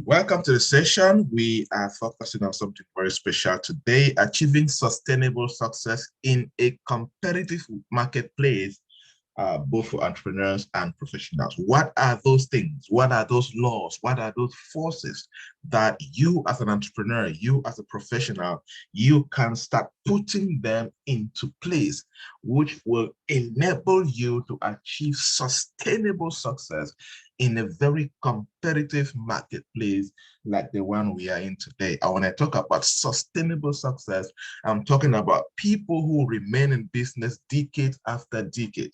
Welcome to the session. We are focusing on something very special today, achieving sustainable success in a competitive marketplace, both for entrepreneurs and professionals. What are those things? What are those laws? What are those forces that you as an entrepreneur, you as a professional, you can start putting them into place, which will enable you to achieve sustainable success in a very competitive marketplace like the one we are in today. And when I talk about sustainable success, I'm talking about people who remain in business decade after decade.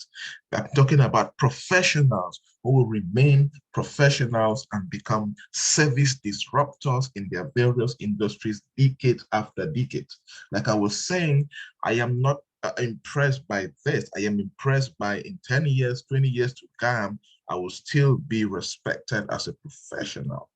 I'm talking about professionals who will remain professionals and become service disruptors in their various industries decade after decade. Like I was saying, I am not impressed by this. I am impressed by in 10 years, 20 years to come, I will still be respected as a professional.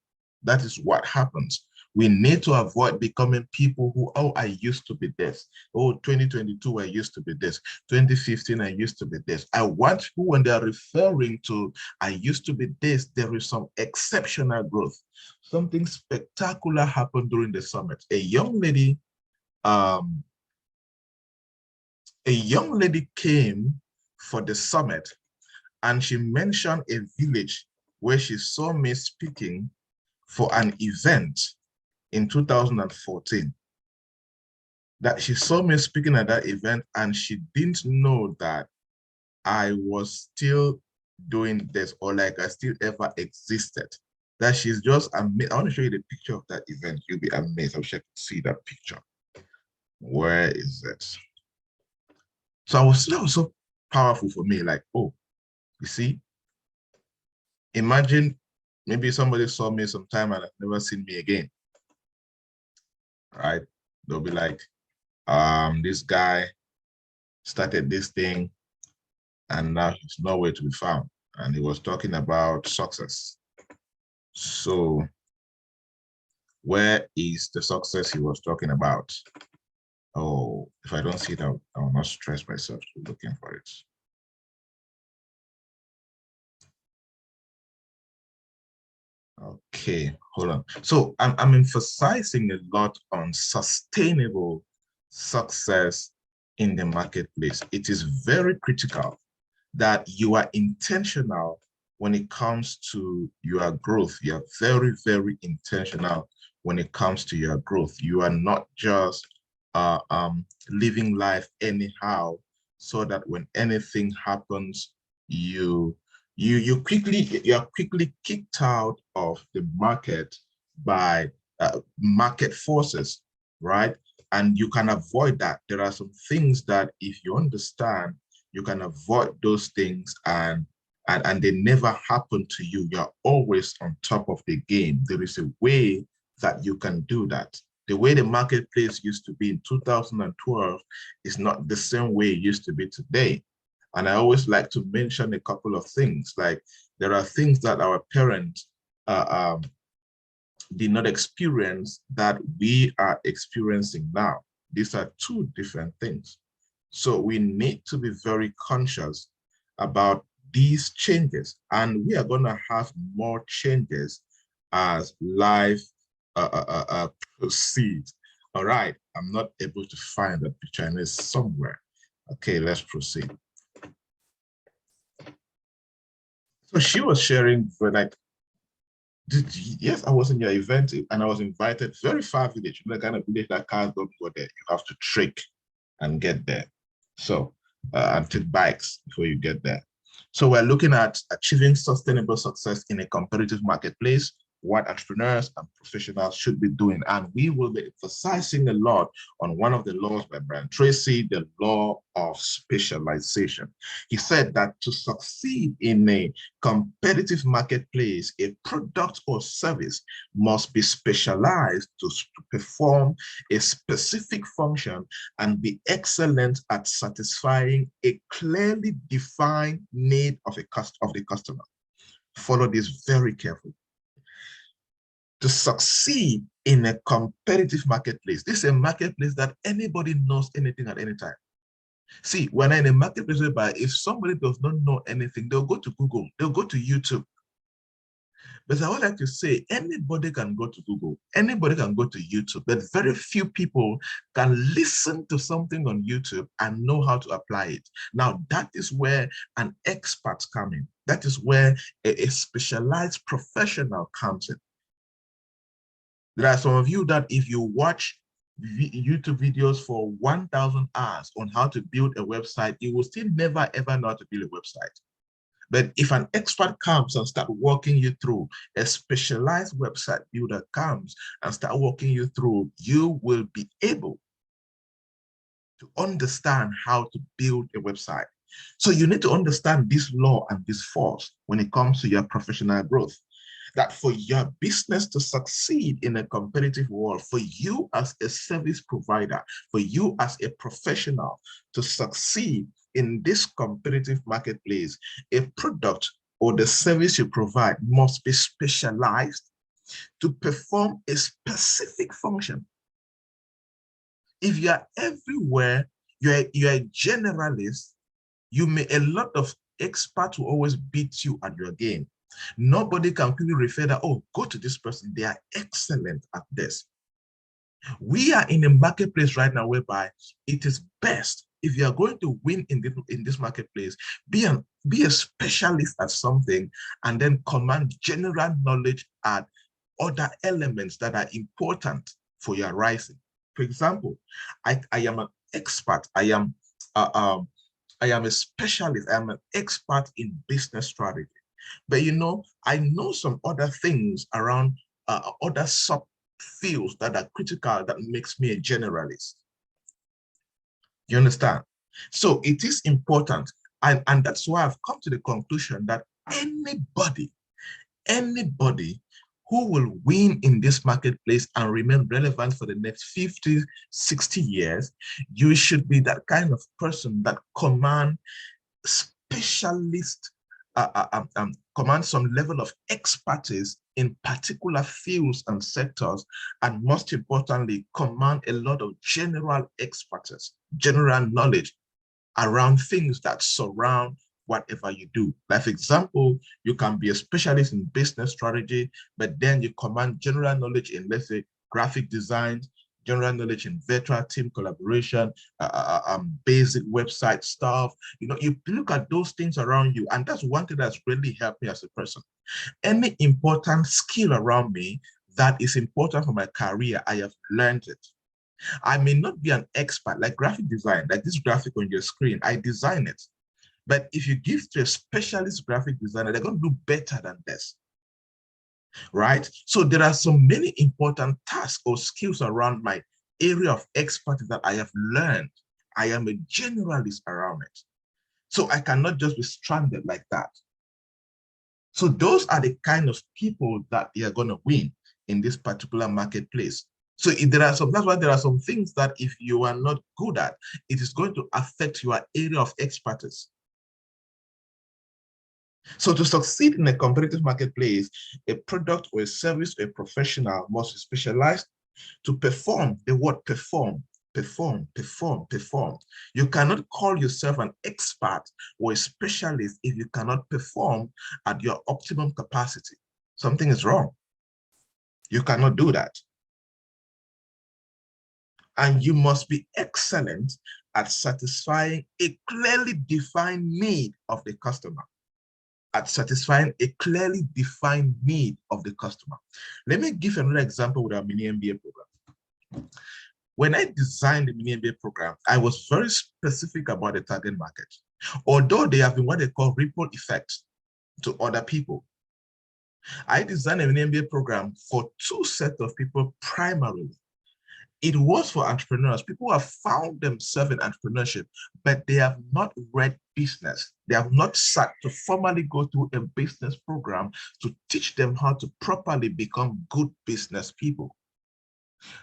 That is what happens. We need to avoid becoming people who, oh, I used to be this. Oh, 2022, I used to be this. 2015, I used to be this. I want people, when they're referring to, I used to be this, there is some exceptional growth. Something spectacular happened during the summit. Um, a young lady came for the summit, and she mentioned a village where she saw me speaking for an event in 2014. That she saw me speaking at that event, and she didn't know that I was still doing this, or like I still ever existed. That she's just amazed. I want to show you the picture of that event. You'll be amazed. I wish I could see that picture. Where is it? So that was so powerful for me. Like, oh, you see, imagine maybe somebody saw me sometime and have never seen me again. Right? They'll be like, this guy started this thing and now he's nowhere to be found. And he was talking about success. So where is the success he was talking about? Oh, if I don't see it, I will not stress myself looking for it. Okay, hold on. So I'm emphasizing a lot on sustainable success in the marketplace. It is very critical that you are intentional when it comes to your growth. You're very, very intentional when it comes to your growth. You are not just living life anyhow, so that when anything happens, you're quickly kicked out of the market by market forces, right? And you can avoid that. There are some things that if you understand, you can avoid those things, and they never happen to you. You're always on top of the game. There is a way that you can do that. The way the marketplace used to be in 2012 is not the same way it used to be today. And I always like to mention a couple of things. Like, there are things that our parents did not experience that we are experiencing now. These are two different things. So we need to be very conscious about these changes. And we are going to have more changes as life proceeds. All right, I'm not able to find that picture, and it's somewhere. Okay, let's proceed. So she was sharing for like, yes, I was in your event and I was invited. Very far village, the kind of village that cars don't go there. You have to trek and get there. So, and take bikes before you get there. So we're looking at achieving sustainable success in a competitive marketplace, what entrepreneurs and professionals should be doing. And we will be emphasizing a lot on one of the laws by Bryan Tracy, the law of specialization. He said that to succeed in a competitive marketplace, a product or service must be specialized to perform a specific function and be excellent at satisfying a clearly defined need of the customer. Follow this very carefully. To succeed in a competitive marketplace, this is a marketplace that anybody knows anything at any time. See, when I'm in a marketplace whereby if somebody does not know anything, they'll go to Google, they'll go to YouTube. But I would like to say, anybody can go to Google, anybody can go to YouTube, but very few people can listen to something on YouTube and know how to apply it. Now, that is where an expert comes in. That is where a specialized professional comes in. There are some of you that if you watch YouTube videos for 1,000 hours on how to build a website, you will still never ever know how to build a website. But if an expert comes and start walking you through, a specialized website builder comes and start walking you through, you will be able to understand how to build a website. So you need to understand this law and this force when it comes to your professional growth. That for your business to succeed in a competitive world, for you as a service provider, for you as a professional to succeed in this competitive marketplace, a product or the service you provide must be specialized to perform a specific function. If you are everywhere, you're a generalist, a lot of experts will always beat you at your game. Nobody can quickly refer that, oh, go to this person. They are excellent at this. We are in a marketplace right now whereby it is best, if you are going to win in this marketplace, be a specialist at something and then command general knowledge at other elements that are important for your rising. For example, I am an expert. I am a specialist. I am an expert in business strategy. But I know some other things around other subfields that are critical that makes me a generalist. You understand? So it is important. And that's why I've come to the conclusion that anybody who will win in this marketplace and remain relevant for the next 50, 60 years, you should be that kind of person that command specialist, command some level of expertise in particular fields and sectors, and most importantly, command a lot of general expertise, general knowledge around things that surround whatever you do. Like, for example, you can be a specialist in business strategy, but then you command general knowledge in, let's say, graphic design, general knowledge in virtual team collaboration, basic website stuff. You look at those things around you, and that's one thing that's really helped me as a person. Any important skill around me that is important for my career, I have learned it. I may not be an expert, like graphic design, like this graphic on your screen, I design it. But if you give to a specialist graphic designer, they're going to do better than this, right? So there are so many important tasks or skills around my area of expertise that I have learned. I am a generalist around it. So I cannot just be stranded like that. So those are the kind of people that you're going to win in this particular marketplace. So that's why there are some things that if you are not good at, it is going to affect your area of expertise. So to succeed in a competitive marketplace, a product or a service or a professional must be specialized to perform. The word perform, perform, perform, perform. You cannot call yourself an expert or a specialist if you cannot perform at your optimum capacity. Something is wrong. You cannot do that. And you must be excellent at satisfying a clearly defined need of the customer. At satisfying a clearly defined need of the customer. Let me give another example with our mini MBA program. When I designed the mini MBA program, I was very specific about the target market. Although they have been what they call ripple effects to other people, I designed a mini MBA program for two sets of people primarily. It was for entrepreneurs, people who have found themselves in entrepreneurship, but they have not read business. They have not sat to formally go through a business program to teach them how to properly become good business people.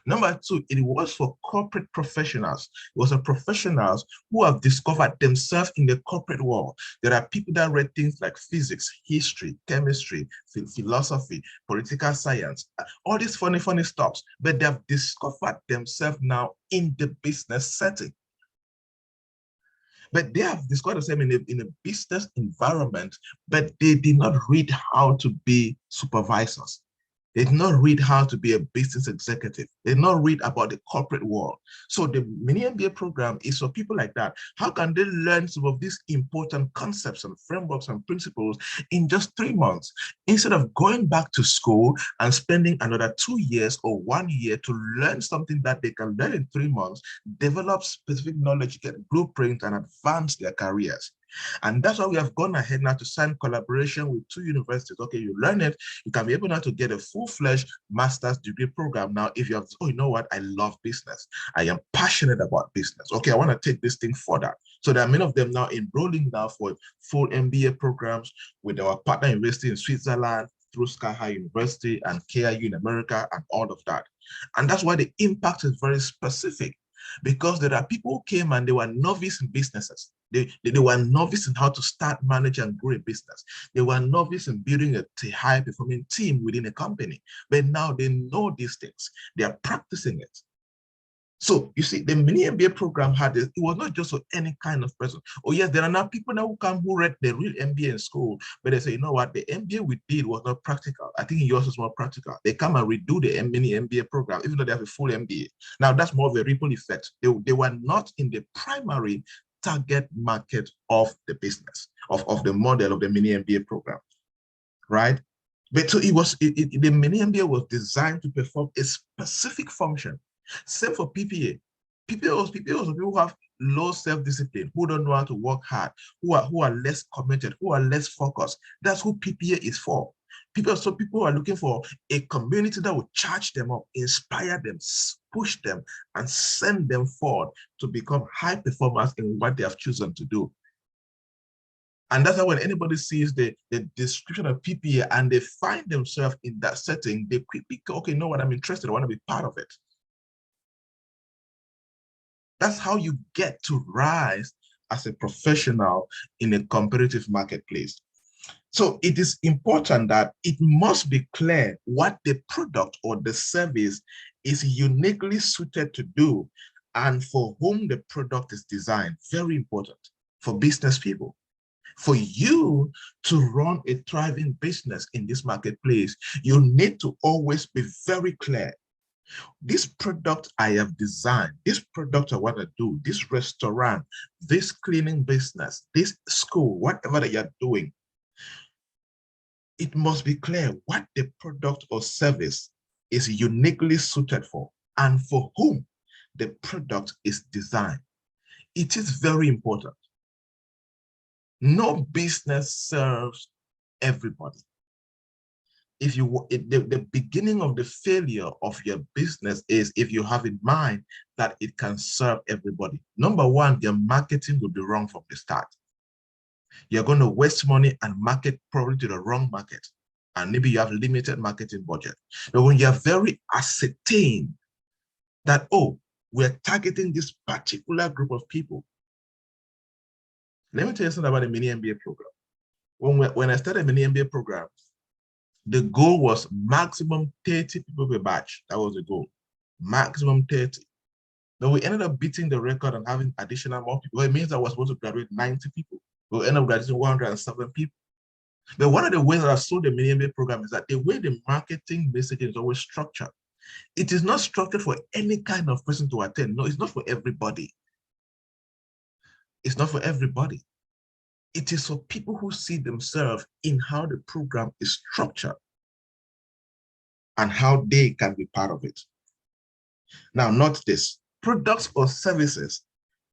Number two, it was for corporate professionals. It was for professionals who have discovered themselves in the corporate world. There are people that read things like physics, history, chemistry, philosophy, political science, all these funny stuff, but they have discovered themselves now in the business setting. But they have discovered themselves in a business environment, but they did not read how to be supervisors. They did not read how to be a business executive. They did not read about the corporate world. So the mini MBA program is for people like that. How can they learn some of these important concepts and frameworks and principles in just 3 months, instead of going back to school and spending another 2 years or 1 year to learn something that they can learn in 3 months, develop specific knowledge, get blueprints, and advance their careers? And that's why we have gone ahead now to sign collaboration with 2 universities. Okay, you learn it, you can be able now to get a full-fledged master's degree program. Now, if you have, oh, you know what, I love business. I am passionate about business. Okay, I want to take this thing further. So there are many of them now enrolling now for full MBA programs with our partner university in Switzerland, through Sky High University and KIU in America and all of that. And that's why the impact is very specific, because there are people who came and they were novice in businesses. They were novice in how to start, manage, and grow a business. They were novice in building a high-performing team within a company. But now they know these things. They are practicing it. So you see, the mini MBA program had this. It was not just for any kind of person. Oh yes, there are now people now who come who read the real MBA in school, but they say, you know what, the MBA we did was not practical. I think yours was more practical. They come and redo the mini MBA program, even though they have a full MBA. Now that's more of a ripple effect. They were not in the primary target market of the business, of the model of the mini MBA program, right? But so the mini MBA was designed to perform a specific function. Same for PPA. PPA also people who have low self-discipline, who don't know how to work hard, who are less committed, who are less focused. That's who PPA is for. People are looking for a community that will charge them up, inspire them, push them, and send them forward to become high performers in what they have chosen to do. And that's why when anybody sees the description of PPA and they find themselves in that setting, they quickly go, okay, you know what, I'm interested, I want to be part of it. That's how you get to rise as a professional in a competitive marketplace. So it is important that it must be clear what the product or the service is uniquely suited to do and for whom the product is designed. Very important for business people. For you to run a thriving business in this marketplace, you need to always be very clear. This product I have designed, this product I want to do, this restaurant, this cleaning business, this school, whatever that you're doing, it must be clear what the product or service is uniquely suited for and for whom the product is designed. It is very important. No business serves everybody. If you the beginning of the failure of your business is if you have in mind that it can serve everybody. Number one, your marketing will be wrong from the start. You're going to waste money and market probably to the wrong market. And maybe you have limited marketing budget. But when you're very ascertained that, oh, we're targeting this particular group of people. Let me tell you something about the mini MBA program. When I started the mini MBA program, the goal was maximum 30 people per batch. That was the goal, maximum 30. Then we ended up beating the record and having additional more people. It means I was supposed to graduate 90 people. We ended up graduating 107 people. But one of the ways that I saw the mini MBA program is that the way the marketing messaging is always structured. It is not structured for any kind of person to attend. No, it's not for everybody. It's not for everybody. It is for people who see themselves in how the program is structured and how they can be part of it. Now, note this, products or services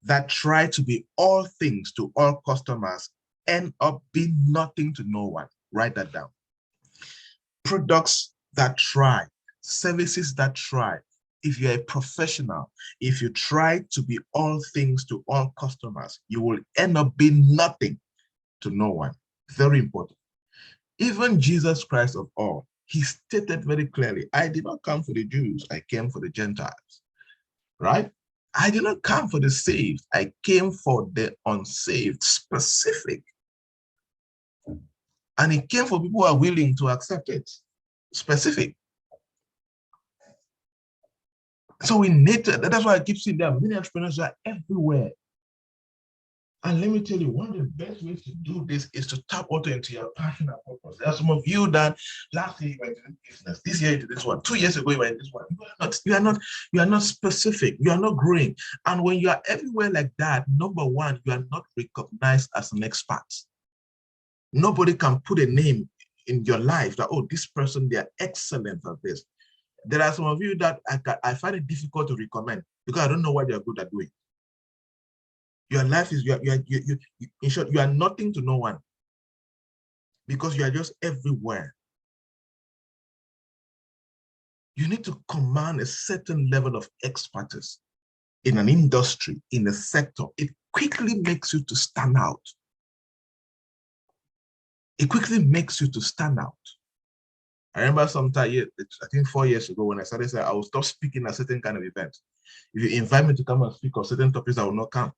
that try to be all things to all customers end up being nothing to no one. Write that down. Products that try, services that try. If you're a professional, if you try to be all things to all customers, you will end up being nothing to no one. Very important. Even Jesus Christ of all, he stated very clearly, I did not come for the Jews, I came for the Gentiles, right? I did not come for the saved, I came for the unsaved, specific. And it came for people who are willing to accept it, specific. So we need to, that's why I keep seeing there are many entrepreneurs are everywhere. And let me tell you, one of the best ways to do this is to tap water into your passion and purpose. There are some of you that last year you went into business, this year into this one, 2 years ago you went into this one. You are not specific, you are not growing. And when you are everywhere like that, number one, you are not recognized as an expert. Nobody can put a name in your life that, oh, this person, they are excellent at this. There are some of you that I find it difficult to recommend because I don't know what they are good at doing. Your life is, in short, you are nothing to no one because you are just everywhere. You need to command a certain level of expertise in an industry, in a sector. It quickly makes you to stand out. It quickly makes you to stand out. I remember sometime, I think 4 years ago, when I started saying I will stop speaking at certain kind of events. If you invite me to come and speak on certain topics, I will not come.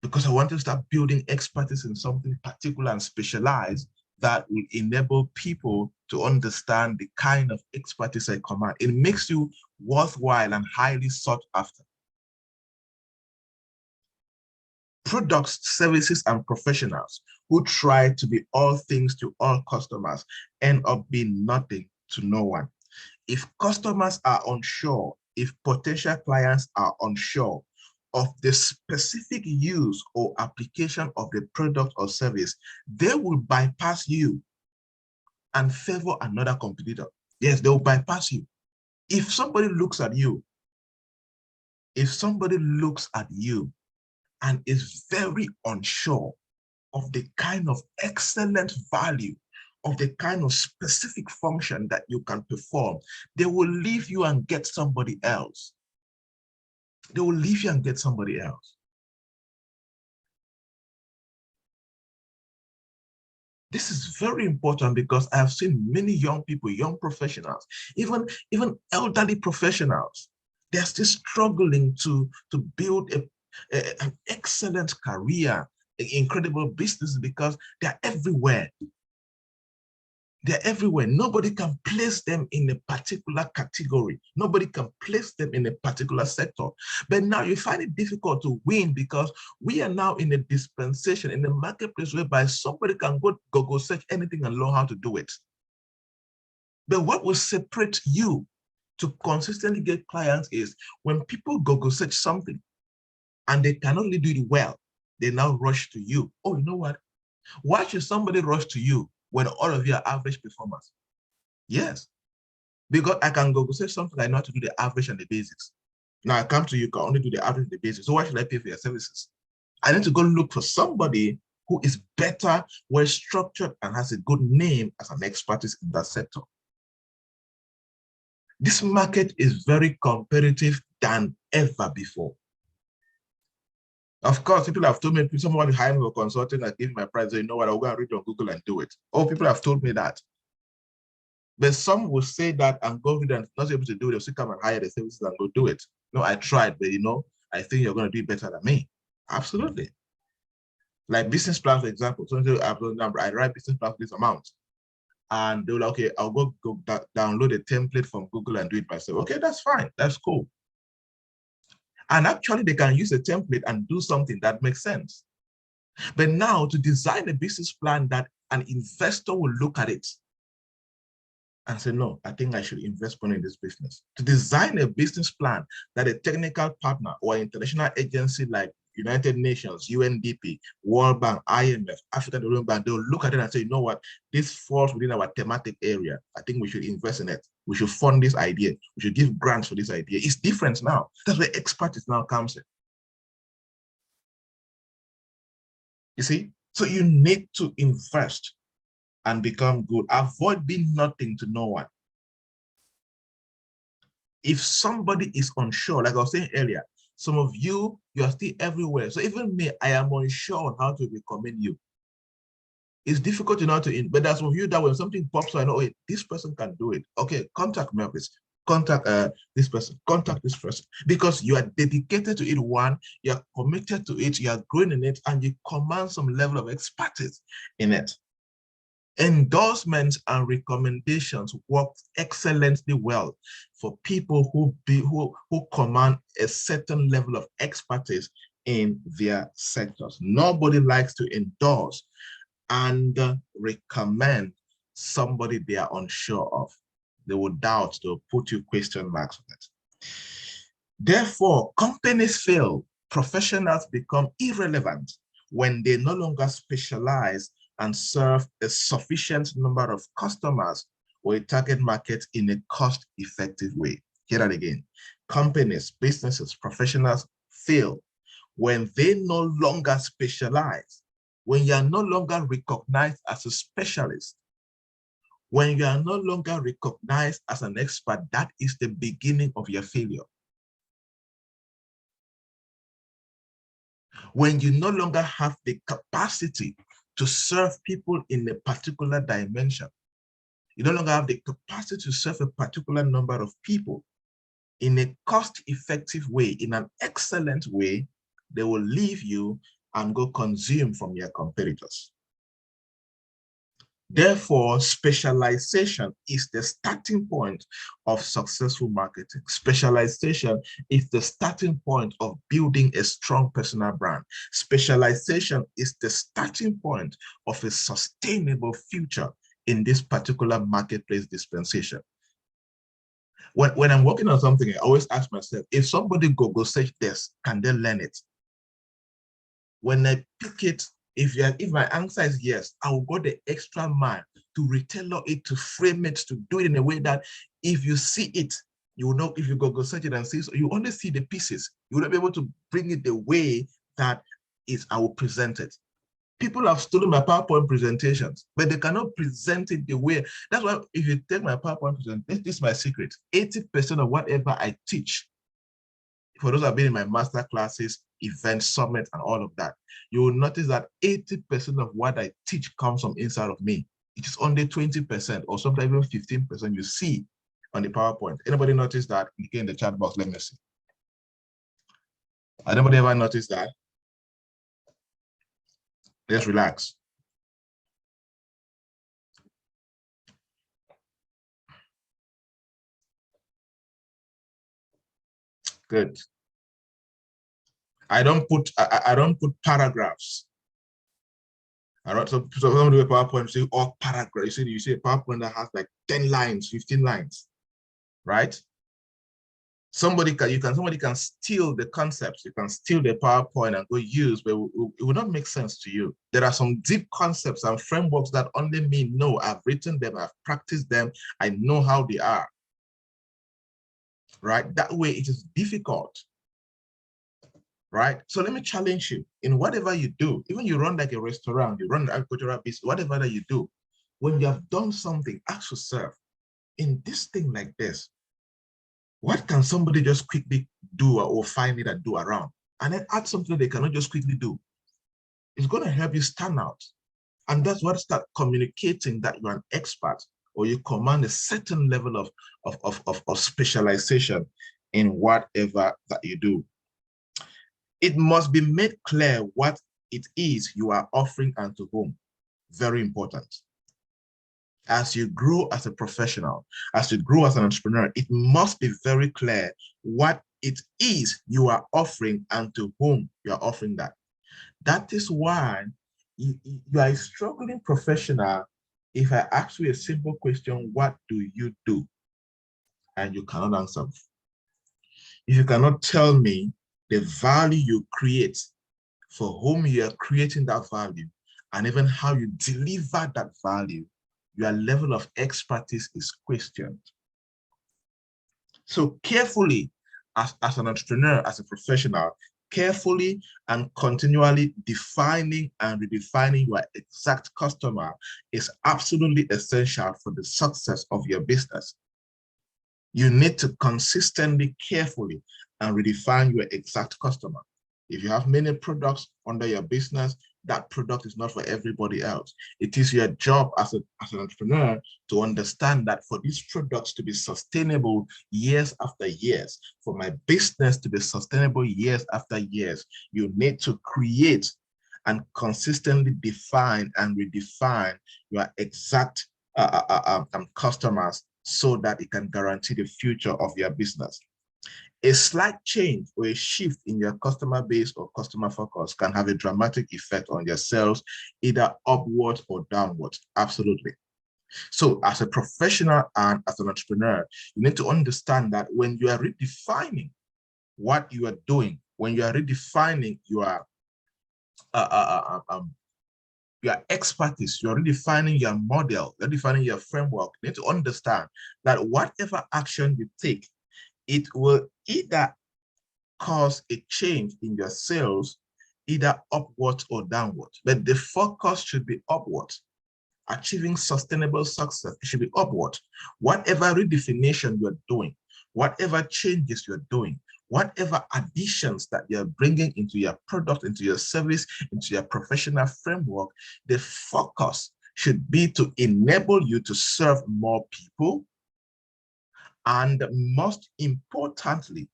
Because I want to start building expertise in something particular and specialized that will enable people to understand the kind of expertise I command. It makes you worthwhile and highly sought after. Products, services, and professionals who try to be all things to all customers end up being nothing to no one. If customers are unsure, if potential clients are unsure of the specific use or application of the product or service, they will bypass you and favor another competitor. Yes, they will bypass you. If somebody looks at you, and is very unsure of the kind of excellent value, of the kind of specific function that you can perform, they will leave you and get somebody else. They will leave you and get somebody else. This is very important because I have seen many young people, young professionals, even elderly professionals, they're still struggling to build an excellent career, incredible business because they're everywhere. They're everywhere. Nobody can place them in a particular category. Nobody can place them in a particular sector. But now you find it difficult to win because we are now in a dispensation, in a marketplace whereby somebody can go search anything and learn how to do it. But what will separate you to consistently get clients is when people go search something and they can only do it well, they now rush to you. Oh, you know what? Why should somebody rush to you when all of you are average performers? Yes, because I can go say something I know how to do the average and the basics. Now I come to you, can only do the average and the basics. So why should I pay for your services? I need to go look for somebody who is better, well structured, and has a good name as an expertise in that sector. This market is very competitive than ever before. Of course, people have told me, someone hire me for consulting and give my price, so you know what, I'll go and read on Google and do it. Oh, people have told me that. But some will say that and go and not able to do it, they'll still come and hire the services and go do it. No, I tried, but I think you're going to do it better than me. Absolutely. Like business plan, for example. So I write business plan for this amount. And they're like, okay, I'll go download a template from Google and do it myself. Okay, that's fine. That's cool. And actually, they can use a template and do something that makes sense. But now to design a business plan that an investor will look at it and say, no, I think I should invest money in this business. To design a business plan that a technical partner or international agency like United Nations, UNDP, World Bank, IMF, African Development Bank, they'll look at it and say, you know what, this falls within our thematic area. I think we should invest in it. We should fund this idea. We should give grants for this idea. It's different now. That's where expertise now comes in. You see? So you need to invest and become good. Avoid being nothing to no one. If somebody is unsure, like I was saying earlier, some of you are still everywhere. So even me, I am unsure on how to recommend you. It's difficult to know but there's some of you that when something pops, I know, oh, this person can do it. Okay, contact me, please. Contact this person, contact this person, because you are dedicated to it. One, you are committed to it, you are growing in it, and you command some level of expertise in it. Endorsements and recommendations work excellently well for people who command a certain level of expertise in their sectors. Nobody likes to endorse and recommend somebody they are unsure of. They will doubt, they'll put you question marks on it. Therefore, companies fail, professionals become irrelevant when they no longer specialize and serve a sufficient number of customers or a target market in a cost-effective way. Hear that again. Companies, businesses, professionals fail when they no longer specialize, when you are no longer recognized as a specialist, when you are no longer recognized as an expert. That is the beginning of your failure. When you no longer have the capacity to serve people in a particular dimension, you no longer have the capacity to serve a particular number of people in a cost-effective way, in an excellent way, they will leave you and go consume from your competitors. Therefore, specialization is the starting point of successful marketing. Specialization is the starting point of building a strong personal brand. Specialization is the starting point of a sustainable future in this particular marketplace dispensation. When I'm working on something, I always ask myself, if somebody go search this, can they learn it? When I pick it, if my answer is yes, I will go the extra mile to retailor it, to frame it, to do it in a way that if you see it, you will know. If you go search it and see, so you only see the pieces. You will not be able to bring it the way that is I will present it. People have stolen my PowerPoint presentations, but they cannot present it the way. That's why if you take my PowerPoint presentation, this is my secret. 80% of whatever I teach, for those who have been in my master classes, event summit, and all of that, you will notice that 80% of what I teach comes from inside of me. It is only 20% or sometimes even 15% you see on the PowerPoint. Anybody notice that? Again, in the chat box, let me see. Anybody ever noticed that? Let's relax. Good. I don't put paragraphs. I don't, so some do a PowerPoint, say all paragraphs. You see a PowerPoint that has like 10 lines, 15 lines, right? Somebody can steal the concepts, you can steal the PowerPoint and go use, but it will not make sense to you. There are some deep concepts and frameworks that only me know. I've written them, I've practiced them, I know how they are. Right? That way it is difficult. Right? So let me challenge you in whatever you do, even you run like a restaurant, you run an agricultural business, whatever that you do, when you have done something, ask yourself, in this thing like this, what can somebody just quickly do or find it and do around? And then add something they cannot just quickly do. It's going to help you stand out. And that's what start communicating that you're an expert or you command a certain level of specialization in whatever that you do. It must be made clear what it is you are offering and to whom. Very important. As you grow as a professional, as you grow as an entrepreneur, it must be very clear what it is you are offering and to whom you are offering that. That is why you are a struggling professional. If I ask you a simple question, what do you do? And you cannot answer. If you cannot tell me the value you create, for whom you are creating that value, and even how you deliver that value, your level of expertise is questioned. So carefully, as an entrepreneur, as a professional, carefully and continually defining and redefining your exact customer is absolutely essential for the success of your business. You need to consistently, carefully, and redefine your exact customer. If you have many products under your business, that product is not for everybody else. It is your job as an entrepreneur to understand that for these products to be sustainable years after years, for my business to be sustainable years after years, you need to create and consistently define and redefine your exact customers so that it can guarantee the future of your business. A slight change or a shift in your customer base or customer focus can have a dramatic effect on your sales, either upwards or downwards. Absolutely. So as a professional and as an entrepreneur, you need to understand that when you are redefining what you are doing, when you are redefining your expertise, you're redefining your model, you're redefining your framework, you need to understand that whatever action you take, it will either cause a change in your sales, either upwards or downwards. But the focus should be upwards. Achieving sustainable success, it should be upward. Whatever redefinition you're doing, whatever changes you're doing, whatever additions that you're bringing into your product, into your service, into your professional framework, the focus should be to enable you to serve more people, and most importantly,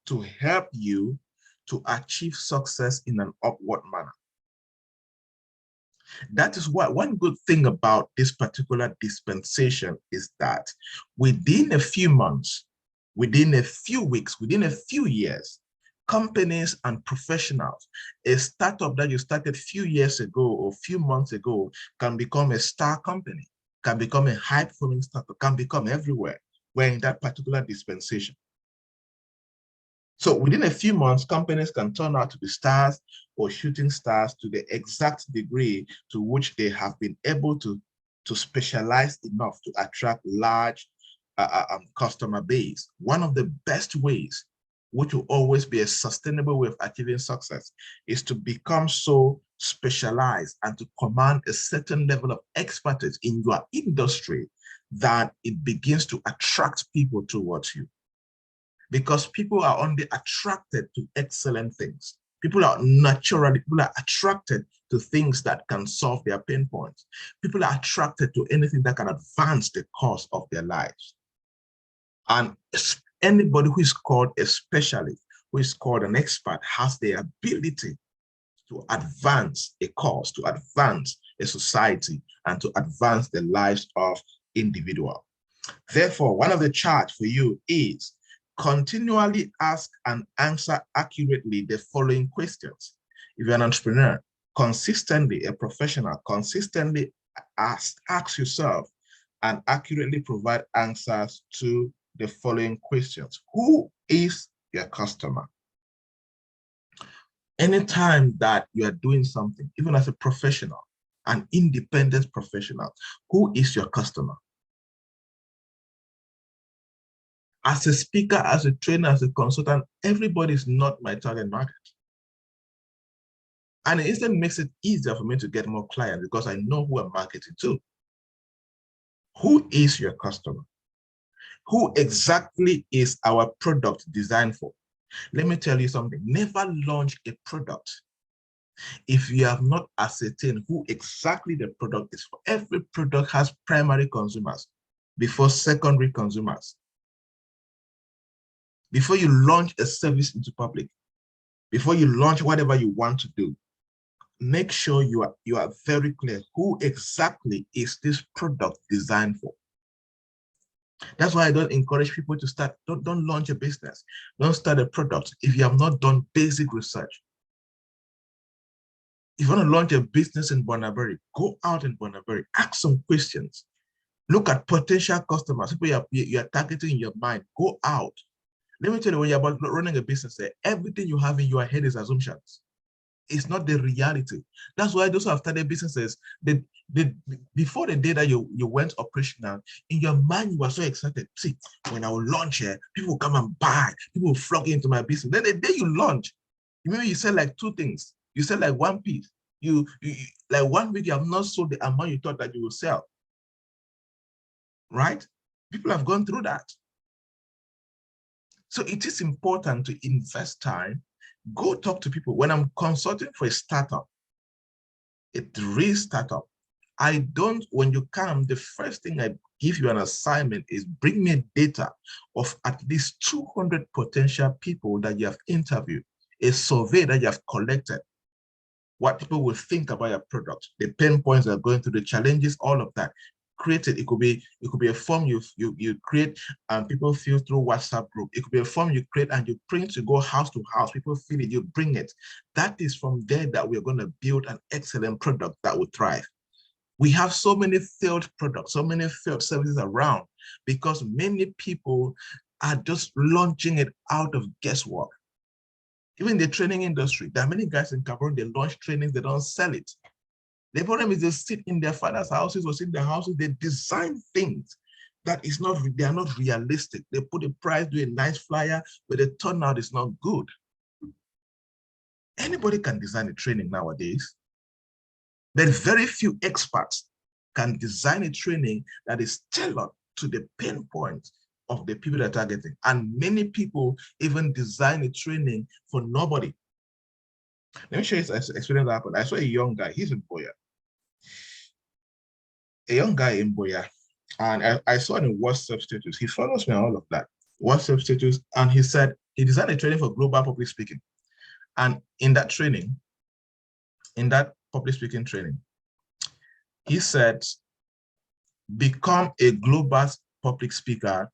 to help you to achieve success in an upward manner. That is why one good thing about this particular dispensation is that within a few months, within a few weeks, within a few years, companies and professionals, a startup that you started a few years ago or a few months ago can become a star company, can become a high-performing startup, can become everywhere. We're in that particular dispensation. So within a few months, companies can turn out to be stars or shooting stars to the exact degree to which they have been able to specialize enough to attract large customer base. One of the best ways, which will always be a sustainable way of achieving success, is to become so specialized and to command a certain level of expertise in your industry that it begins to attract people towards you. Because people are only attracted to excellent things. People are attracted to things that can solve their pain points. People are attracted to anything that can advance the cause of their lives. And anybody who is called a specialist, who is called an expert, has the ability to advance a cause, to advance a society, and to advance the lives of individuals. Therefore, one of the charge for you is continually ask and answer accurately the following questions. If you're an entrepreneur, consistently, a professional, consistently ask yourself and accurately provide answers to the following questions. Who is your customer? Anytime that you are doing something, even as a professional, an independent professional, who is your customer? As a speaker, as a trainer, as a consultant, everybody is not my target market. And it instead makes it easier for me to get more clients because I know who I'm marketing to. Who is your customer? Who exactly is our product designed for? Let me tell you something. Never launch a product if you have not ascertained who exactly the product is for. Every product has primary consumers before secondary consumers. Before you launch a service into public, before you launch whatever you want to do, make sure you are very clear who exactly is this product designed for. That's why I don't encourage people to start, don't launch a business, don't start a product if you have not done basic research. If you want to launch a business in Bonaberi, go out in Bonaberi, ask some questions. Look at potential customers, people you are targeting in your mind, go out. Let me tell you, when you're about running a business, everything you have in your head is assumptions. It's not the reality. That's why those who have started businesses, before the day that you went operational, in your mind, you were so excited. See, when I will launch here, people will come and buy, people will flock into my business. Then the day you launch, maybe you sell like 2 things. You sell like 1 piece. You like 1 week, you have not sold the amount you thought that you will sell. Right? People have gone through that. So it is important to invest time. Go talk to people. When I'm consulting for a startup, a real startup, I don't, when you come, the first thing I give you an assignment is bring me data of at least 200 potential people that you have interviewed, a survey that you have collected, what people will think about your product, the pain points they're going through, the challenges, all of that. create it. It could be a form you create and people fill through WhatsApp group. It could be a form you create and you print, you go house to house, people fill it, you bring it. That is from there that we're going to build an excellent product that will thrive. We have so many failed products, so many failed services around because many people are just launching it out of guesswork. Even the training industry, there are many guys in Cameroon, they launch trainings, they don't sell it. The problem is they sit in their father's houses or sit in their houses, they design things that is not, they are not realistic. They put a price, do a nice flyer, but the turnout is not good. Anybody can design a training nowadays, but very few experts can design a training that is tailored to the pain points of the people they're targeting. And many people even design a training for nobody. Let me show you an experience that happened. I saw a young guy, he's in Boya. A young guy in Boya, and I saw in WhatsApp status, he follows me on all of that, WhatsApp status, and he said he designed a training for global public speaking. And in that training, in that public speaking training, he said, become a global public speaker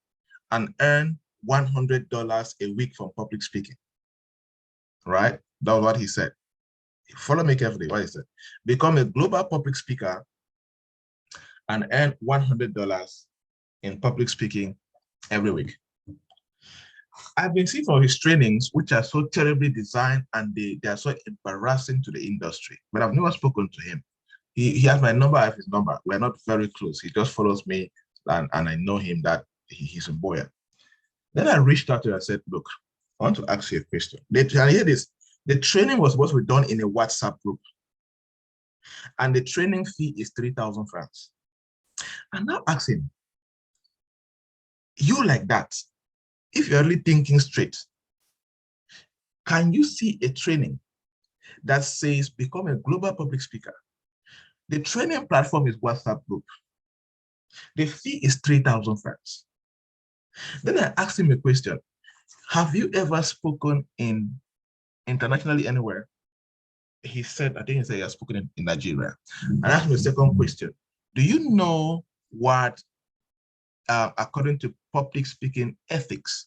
and earn $100 a week from public speaking, right? That was what he said. Follow me carefully, what he said. Become a global public speaker and earn $100 in public speaking every week. I've been seeing for his trainings, which are so terribly designed and they are so embarrassing to the industry, but I've never spoken to him. He has my number, I have his number. We're not very close. He just follows me and I know him that he's a boy. Then I reached out to him and said, look, I want to ask you a question. And hear this, the training was supposed to be done in a WhatsApp group and the training fee is 3,000 francs. And now ask him, you like that, if you're really thinking straight, can you see a training that says become a global public speaker? The training platform is WhatsApp group. The fee is 3,000 francs. Then I asked him a question. Have you ever spoken internationally anywhere? He said, I think he said he has spoken in Nigeria. And I asked him a second question. Do you know what, according to public speaking ethics,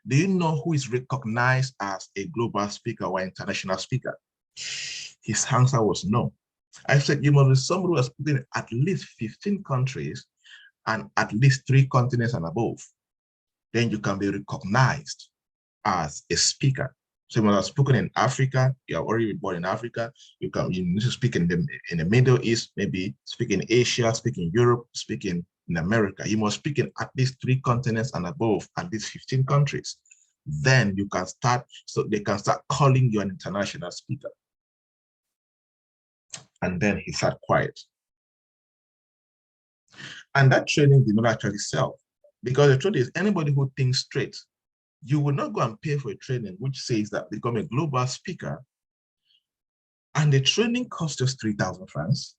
do you know who is recognized as a global speaker or international speaker? His answer was no. I said, you must be somebody who has spoken in at least 15 countries and at least 3 continents and above. Then you can be recognized as a speaker. So you must have spoken in Africa, you are already born in Africa, you need to speak in the Middle East, maybe speak in Asia, speak in Europe, speak in America. You must speak in at least 3 continents and above, at least 15 countries. Then you can start, so they can start calling you an international speaker. And then he sat quiet. And that training did not actually sell. Because the truth is, anybody who thinks straight, you will not go and pay for a training which says that become a global speaker, and the training costs just 3,000 francs,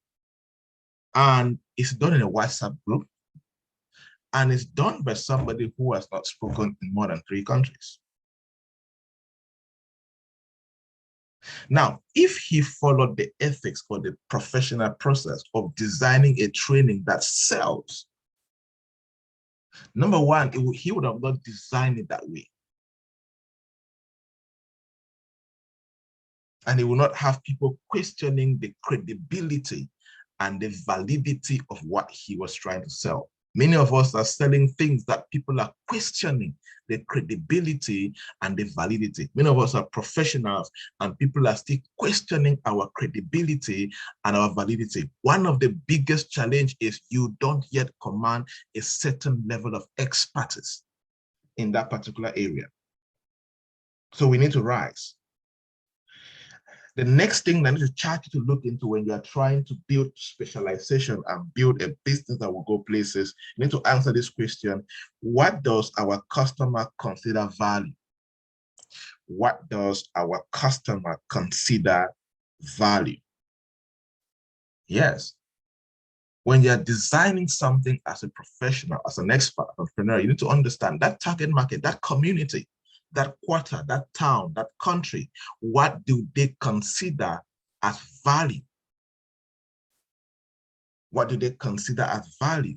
and it's done in a WhatsApp group, and it's done by somebody who has not spoken in more than 3 countries. Now, if he followed the ethics or the professional process of designing a training that sells, number one, he would have not designed it that way. And he will not have people questioning the credibility and the validity of what he was trying to sell. Many of us are selling things that people are questioning the credibility and the validity. Many of us are professionals and people are still questioning our credibility and our validity. One of the biggest challenges is you don't yet command a certain level of expertise in that particular area. So we need to rise. The next thing that I need to charge you to look into when you are trying to build specialization and build a business that will go places, you need to answer this question: what does our customer consider value? What does our customer consider value? Yes. When you're designing something as a professional, as an expert entrepreneur, you need to understand that target market, that community, that quarter, that town, that country, what do they consider as value? What do they consider as value?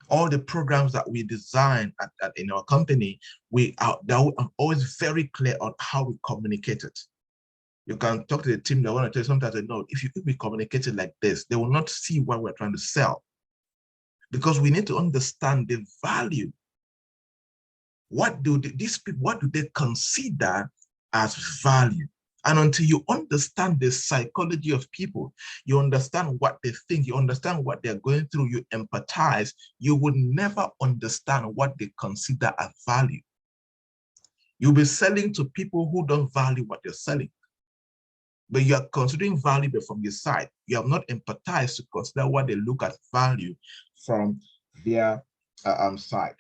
All the programs that we design in our company, they're always very clear on how we communicate it. You can talk to the team, they want to tell you sometimes, they know if we communicate it like this, they will not see what we're trying to sell. Because we need to understand the value. What do these people, what do they consider as value? And until you understand the psychology of people, you understand what they think, you understand what they're going through, you empathize, you would never understand what they consider as value. You'll be selling to people who don't value what you're selling. But you are considering value from your side. You have not empathized to consider what they look at value from their side.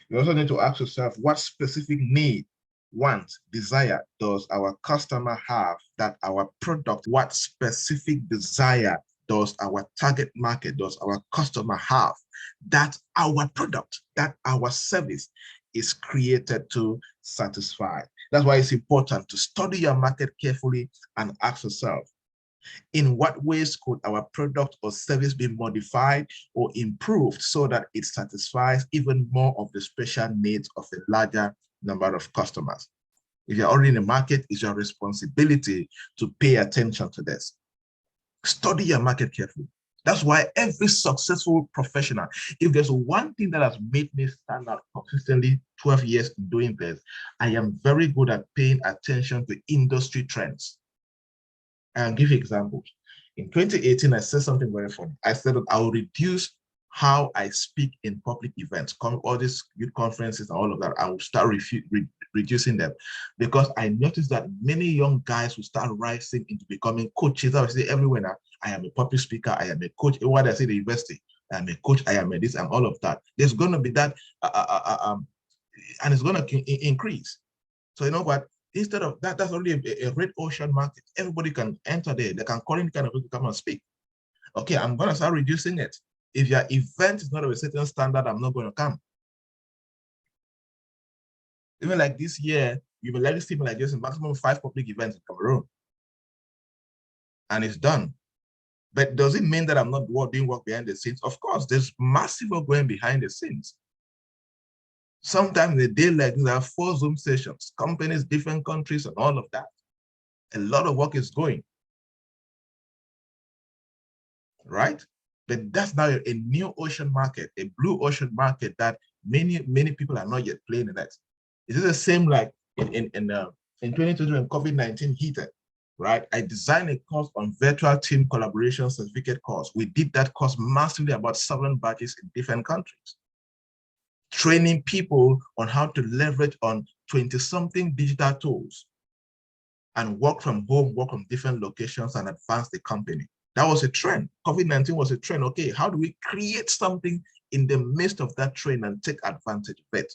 You also need to ask yourself, what specific need, want, desire does our customer have that our product, what specific desire does our target market, does our customer have that our product, that our service is created to satisfy? That's why it's important to study your market carefully and ask yourself, in what ways could our product or service be modified or improved so that it satisfies even more of the special needs of a larger number of customers? If you're already in the market, it's your responsibility to pay attention to this. Study your market carefully. That's why every successful professional, if there's one thing that has made me stand out consistently 12 years in doing this, I am very good at paying attention to industry trends. I'll give you examples. In 2018, I said something very funny. I said that I will reduce how I speak in public events, all these youth conferences and all of that. I will start reducing them because I noticed that many young guys will start rising into becoming coaches. I will say everywhere now, I am a public speaker, I am a coach. What I say at the university, I am a coach, I am a this, and all of that. There's going to be that, and it's going to increase. So you know what? Instead of that, that's already a red ocean market. Everybody can enter there. They can call in kind of people to come and speak. Okay, I'm going to start reducing it. If your event is not of a certain standard, I'm not going to come. Even like this year, you will likely see me like this in maximum 5 public events in Cameroon. And it's done. But does it mean that I'm not doing work behind the scenes? Of course, there's massive work going behind the scenes. Sometimes in a day like this, there are 4 Zoom sessions, companies, different countries, and all of that. A lot of work is going, right? But that's now a new ocean market, a blue ocean market that many people are not yet playing in that. Is it the same like in 2020 when COVID-19 hit it, right? I designed a course on virtual team collaboration certificate course. We did that course massively, about 7 batches in different countries, training people on how to leverage on 20-something digital tools and work from home, work from different locations and advance the company. That was a trend. COVID-19 was a trend. Okay, how do we create something in the midst of that trend and take advantage of it?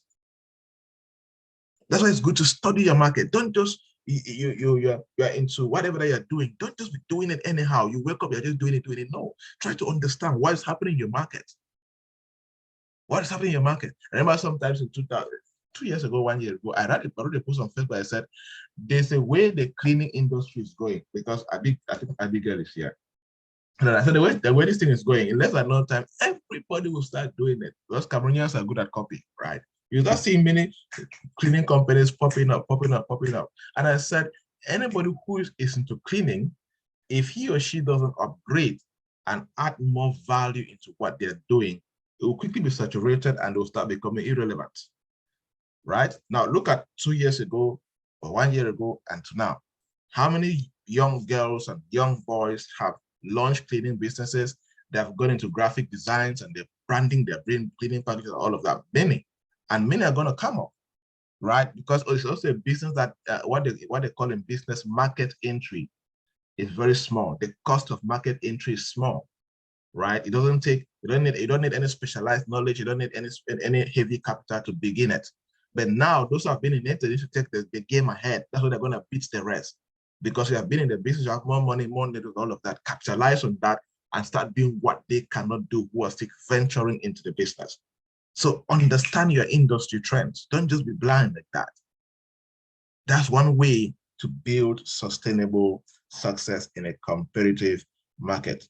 That's why it's good to study your market. Don't just, you're into whatever that you're doing. Don't just be doing it anyhow. You wake up, you're just doing it. No, try to understand what is happening in your market. What is happening in your market? I remember sometimes in 2 years ago, 1 year ago, I wrote a post on Facebook. I said, there's a way the cleaning industry is going, because I think Abigail is here. And I said, the way this thing is going, in less than no time, everybody will start doing it, because Cameroonians are good at copy, right? You start seeing many cleaning companies popping up. And I said, anybody who is into cleaning, if he or she doesn't upgrade and add more value into what they're doing, it will quickly be saturated and will start becoming irrelevant, right? Now, look at 2 years ago or 1 year ago and to now. How many young girls and young boys have launched cleaning businesses? They have gone into graphic designs and they're branding, they're bringing cleaning packages, all of that. Many are going to come up, right? Because it's also a business that what they call in business market entry is very small. The cost of market entry is small, right? It doesn't take, you don't need any specialized knowledge. You don't need any heavy capital to begin it. But now those who have been in it, they need to take the game ahead. That's what they're going to beat the rest. Because you have been in the business, you have more money, more network, all of that. Capitalize on that and start doing what they cannot do who are still venturing into the business. So understand your industry trends. Don't just be blind like that. That's one way to build sustainable success in a competitive market.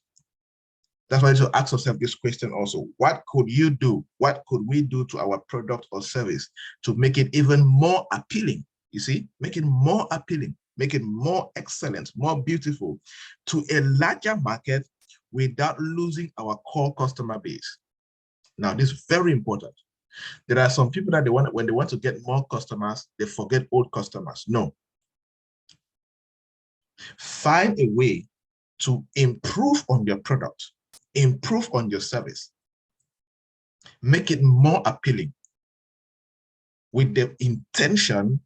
That's why you should ask yourself this question also. What could you do? What could we do to our product or service to make it even more appealing? You see, make it more appealing, make it more excellent, more beautiful to a larger market without losing our core customer base. Now, this is very important. There are some people that when they want to get more customers, they forget old customers. No. Find a way to improve on your product, improve on your service, make it more appealing with the intention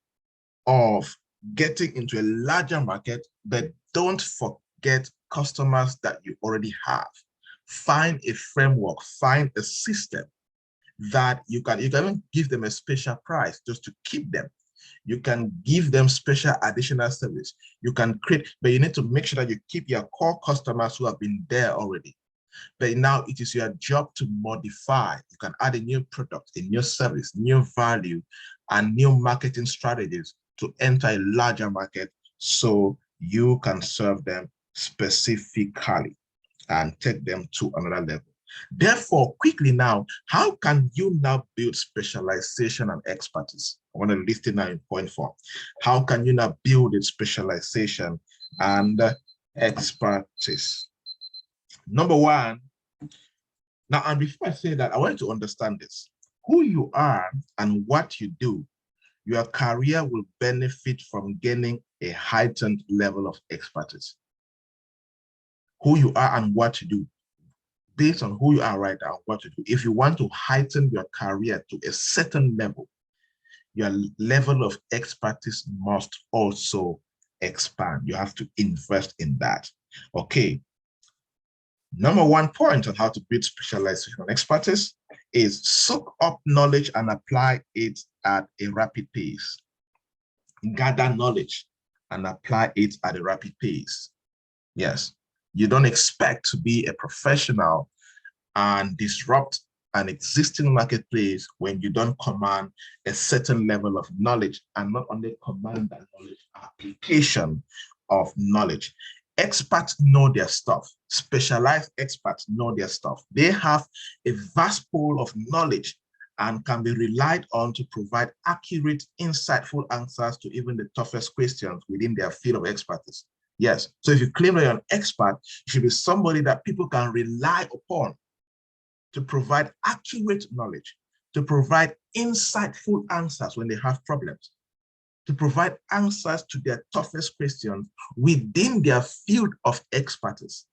of getting into a larger market, but don't forget customers that you already have. Find a framework, find a system that you can even give them a special price just to keep them. You can give them special additional service. You can create, but you need to make sure that you keep your core customers who have been there already. But now it is your job to modify. You can add a new product, a new service, new value, and new marketing strategies to enter a larger market so you can serve them specifically and take them to another level. Therefore, quickly now, how can you now build specialization and expertise? I want to list it now in point 4. How can you now build a specialization and expertise? Number 1, now, and before I say that, I want you to understand this. Who you are and what you do, your career will benefit from gaining a heightened level of expertise. Who you are and what you do, based on who you are right now, what you do. If you want to heighten your career to a certain level, your level of expertise must also expand. You have to invest in that. Okay. Number 1 point on how to build specialization and expertise is soak up knowledge and apply it at a rapid pace. Gather knowledge and apply it at a rapid pace. Yes, you don't expect to be a professional and disrupt an existing marketplace when you don't command a certain level of knowledge, and not only command that knowledge, application of knowledge. Experts know their stuff. Specialized experts know their stuff. They have a vast pool of knowledge and can be relied on to provide accurate, insightful answers to even the toughest questions within their field of expertise. Yes, so if you claim that you're an expert, you should be somebody that people can rely upon to provide accurate knowledge, to provide insightful answers when they have problems, to provide answers to their toughest questions within their field of expertise.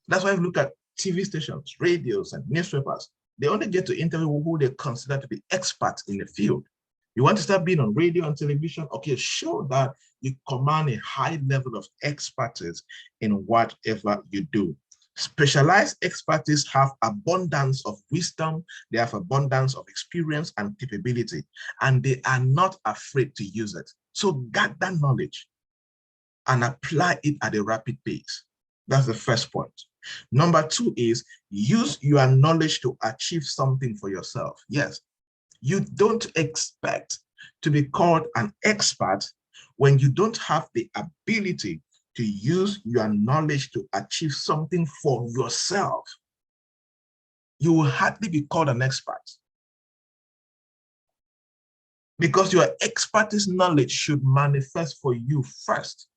That's why if you look at TV stations, radios, and newspapers, they only get to interview who they consider to be experts in the field. You want to start being on radio and television? Okay, show that you command a high level of expertise in whatever you do. Specialized expertise have abundance of wisdom, they have abundance of experience and capability, and they are not afraid to use it. So get that knowledge and apply it at a rapid pace. That's the first point. Number 2 is use your knowledge to achieve something for yourself. Yes, you don't expect to be called an expert when you don't have the ability to use your knowledge to achieve something for yourself. You will hardly be called an expert, because your expertise knowledge should manifest for you first.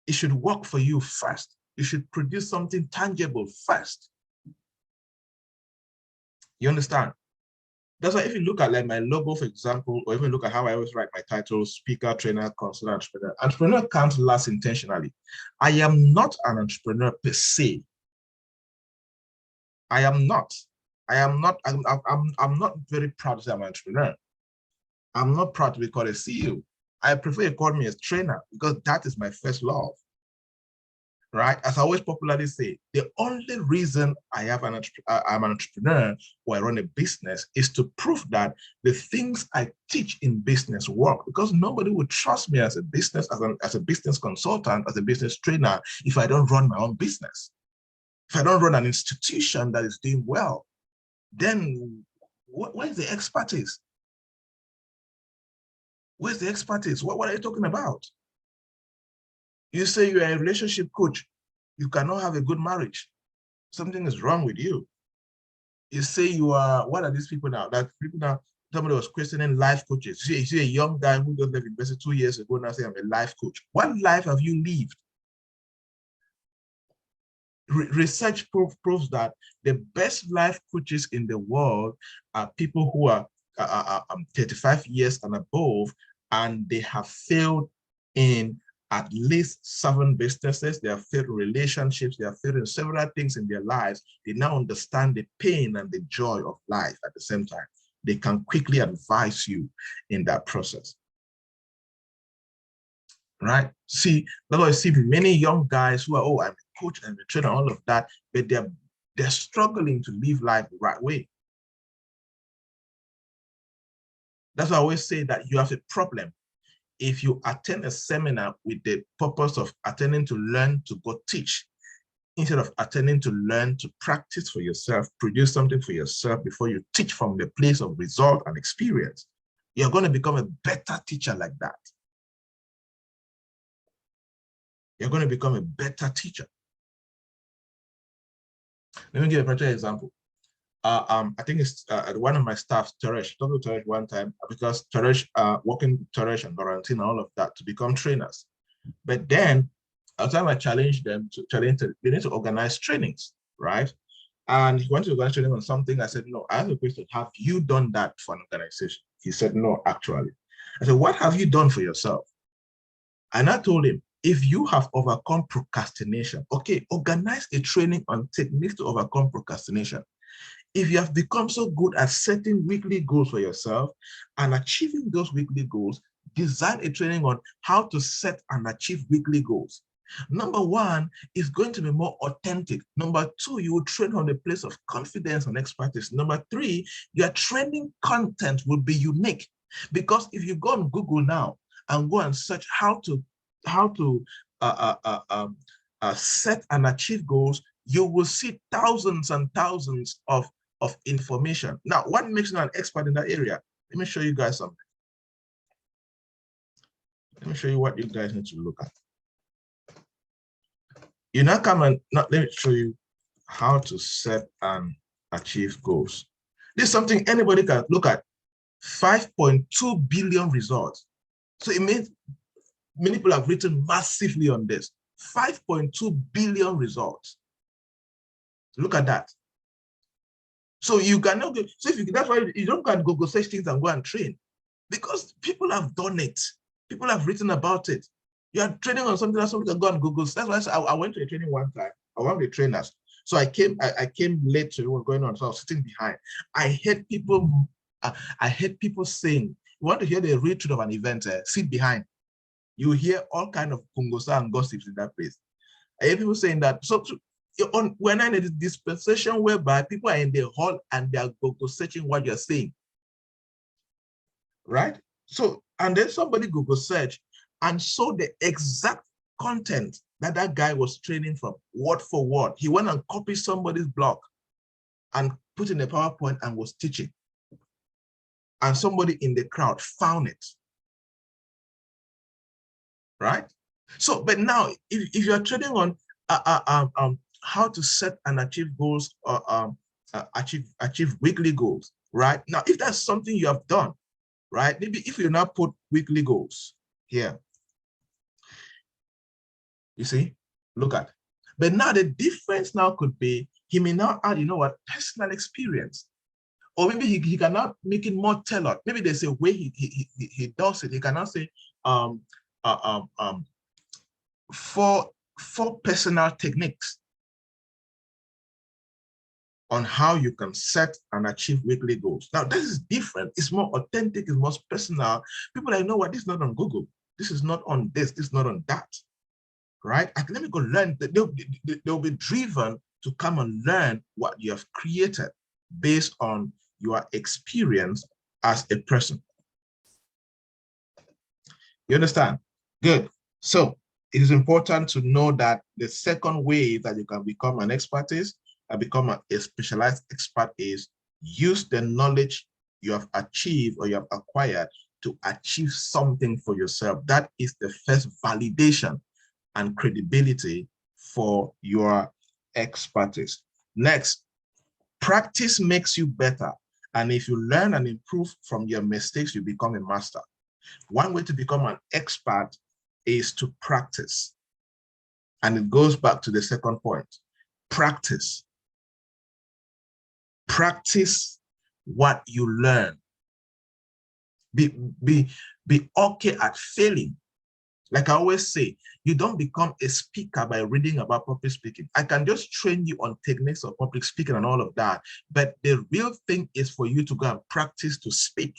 It should work for you first. You should produce something tangible first. You understand? That's why if you look at like my logo, for example, or even look at how I always write my titles, speaker, trainer, consultant, entrepreneur. Entrepreneur counts last intentionally. I am not an entrepreneur per se. I am not. I'm not very proud to say I'm an entrepreneur. I'm not proud to be called a CEO. I prefer you call me a trainer, because that is my first love. Right? As I always popularly say, the only reason I'm an entrepreneur or I run a business is to prove that the things I teach in business work, because nobody would trust me as a business, as a business consultant, as a business trainer, if I don't run my own business. If I don't run an institution that is doing well, then where's the expertise? Where's the expertise? What are you talking about? You say you're a relationship coach. You cannot have a good marriage. Something is wrong with you. You say you are, what are these people now? That people now, somebody was questioning life coaches. You see a young guy who just left university 2 years ago now saying, I'm a life coach. What life have you lived? Research proves that the best life coaches in the world are people who are 35 years and above, and they have failed in at least 7 businesses. They have failed in relationships. They have failed in several things in their lives. They now understand the pain and the joy of life at the same time. They can quickly advise you in that process. Right? See, that's why I see many young guys who are, oh, I'm a coach, I'm a trainer, all of that, but they're struggling to live life the right way. That's why I always say that you have a problem if you attend a seminar with the purpose of attending to learn to go teach, instead of attending to learn to practice for yourself, produce something for yourself before you teach from the place of result and experience. You're going to become a better teacher like that. You're going to become a better teacher. Let me give a practical example. I think it's one of my staff, Teresh, talked to Teresh one time because Teresh, working with Teresh and Laurentine and all of that to become trainers. But then, at the time I challenged them they need to organize trainings, right? And he wanted to organize training on something. I said, no, I have a question. Have you done that for an organization? He said, no, actually. I said, what have you done for yourself? And I told him, if you have overcome procrastination, okay, organize a training on techniques to overcome procrastination. If you have become so good at setting weekly goals for yourself and achieving those weekly goals, design a training on how to set and achieve weekly goals. Number one is going to be more authentic. Number two, you will train on a place of confidence and expertise. Number three, your training content will be unique. Because if you go on Google now and go and search how to set and achieve goals, you will see thousands and thousands of information. Now, what makes you an expert in that area? Let me show you guys something. Let me show you what you guys need to look at. You now come and let me show you how to set and achieve goals. This is something anybody can look at. 5.2 billion results. So it means many people have written massively on this. 5.2 billion results. Look at that. So you cannot go, so if you, that's why you don't go and Google search things and go and train, because people have done it. People have written about it. You are training on something that somebody can go and Google. That's why I went to a training one time. I was one of the trainers. So I came late to what was going on. So I was sitting behind. I heard people saying, you want to hear the real truth of an event, sit behind. You hear all kind of kungosa and gossips in that place. I hear people saying that. So we're not in a dispensation whereby people are in the hall and they are Google searching what you're saying. Right? So, and then somebody Google search and saw the exact content that that guy was training from, word for word. He went and copied somebody's blog and put in a PowerPoint and was teaching. And somebody in the crowd found it. Right? So, but now, if you're trading on how to set and achieve goals or achieve weekly goals, right? Now, if that's something you have done, right? Maybe if you now put weekly goals here, you see, look at. But now the difference now could be, he may now add, you know what, personal experience. Or maybe he cannot make it more tailored. Maybe there's a way he does it. He cannot say, four personal techniques on how you can set and achieve weekly goals. Now, this is different. It's more authentic. It's more personal. People like, you know what, this is not on Google. This is not on this. This is not on that. Right? Let me go learn. They'll be driven to come and learn what you have created based on your experience as a person. You understand? Good. So it is important to know that the second way that you can become an expertise and become a specialized expert is use the knowledge you have achieved or you have acquired to achieve something for yourself. That is the first validation and credibility for your expertise. Next, practice makes you better. And if you learn and improve from your mistakes, you become a master. One way to become an expert is to practice. And it goes back to the second point. Practice. Practice what you learn. Be okay at failing. Like I always say, you don't become a speaker by reading about public speaking. I can just train you on techniques of public speaking and all of that. But the real thing is for you to go and practice to speak.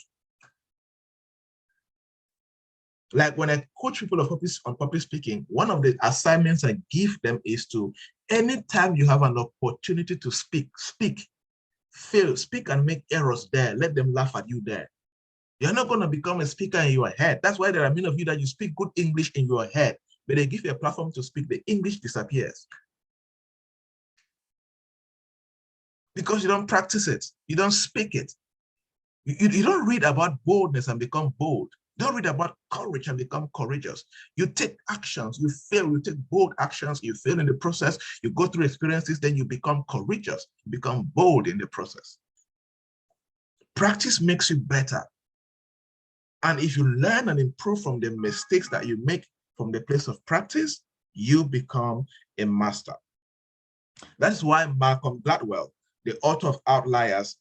Like when I coach people on public speaking, one of the assignments I give them is to, anytime you have an opportunity to speak, fail, speak and make errors there. Let them laugh at you there. You're not going to become a speaker in your head. That's why there are many of you that you speak good English in your head, but they give you a platform to speak, the English disappears. Because you don't practice it. You don't speak it. You don't read about boldness and become bold. You don't read about courage and become courageous. You take actions, you fail, you take bold actions, you fail in the process, you go through experiences, then you become courageous, you become bold in the process. Practice makes you better. And if you learn and improve from the mistakes that you make from the place of practice, you become a master. That's why Malcolm Gladwell, the author of Outliers,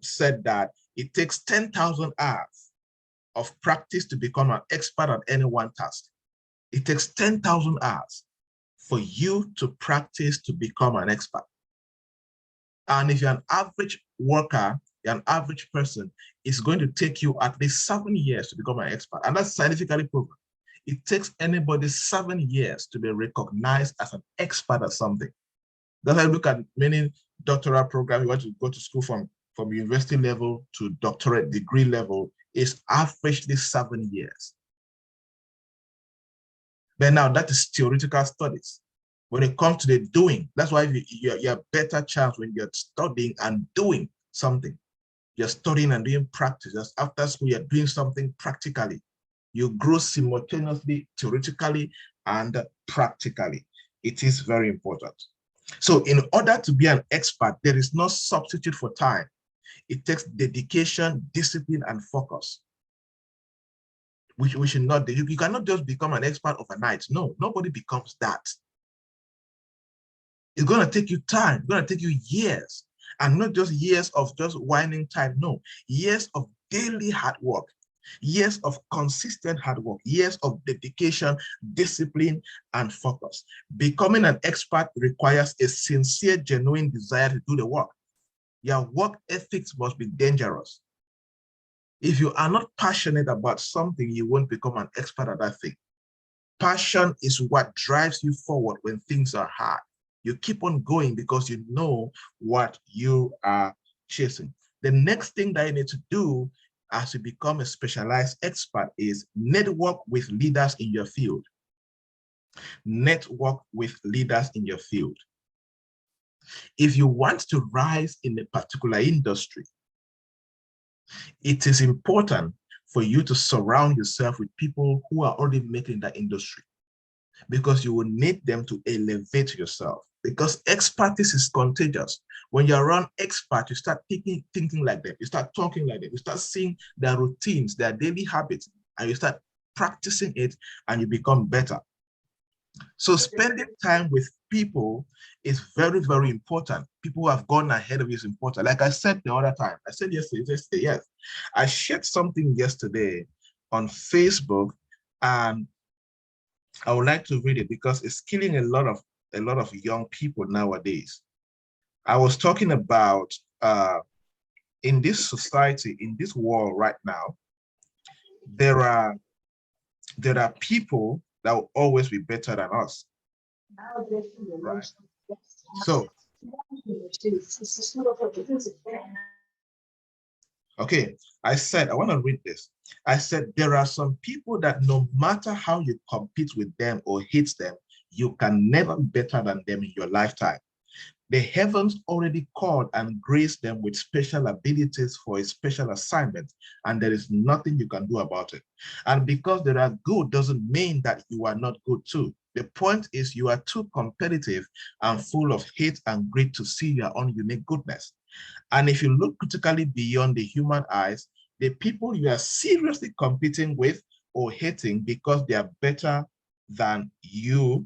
said that it takes 10,000 hours of practice to become an expert at any one task. It takes 10,000 hours for you to practice to become an expert. And if you're an average worker, you're an average person, it's going to take you at least 7 years to become an expert. And that's scientifically proven. It takes anybody 7 years to be recognized as an expert at something. That's why I look at many doctoral programs. You want to go to school from university level to doctorate degree level, is averagely 7 years. But now that is theoretical studies. When it comes to the doing, that's why you have better chance when you're studying and doing something. You're studying and doing practice. Just after school, you're doing something practically. You grow simultaneously, theoretically and practically. It is very important. So in order to be an expert, there is no substitute for time. It takes dedication, discipline, and focus. We should not do. You cannot just become an expert overnight. No, nobody becomes that. It's going to take you time. It's going to take you years. And not just years of just whining time. No, years of daily hard work. Years of consistent hard work. Years of dedication, discipline, and focus. Becoming an expert requires a sincere, genuine desire to do the work. Your work ethics must be dangerous. If you are not passionate about something, you won't become an expert at that thing. Passion is what drives you forward when things are hard. You keep on going because you know what you are chasing. The next thing that you need to do as you become a specialized expert is network with leaders in your field. Network with leaders in your field. If you want to rise in a particular industry, it is important for you to surround yourself with people who are already making that industry, because you will need them to elevate yourself, because expertise is contagious. When you're around experts, you start thinking like them, you start talking like them, you start seeing their routines, their daily habits, and you start practicing it and you become better. So spending time with people is very, very important. People who have gone ahead of you is important. Like I said the other time, I said yesterday, yes. I shared something yesterday on Facebook, and I would like to read it because it's killing a lot of young people nowadays. I was talking about in this society, in this world right now, there are people that will always be better than us. Right. So, okay, I want to read this. I said, there are some people that no matter how you compete with them or hate them, you can never be better than them in your lifetime. The heavens already called and graced them with special abilities for a special assignment, and there is nothing you can do about it. And because they are good doesn't mean that you are not good too. The point is you are too competitive and full of hate and greed to see your own unique goodness. And if you look critically beyond the human eyes, the people you are seriously competing with or hating because they are better than you,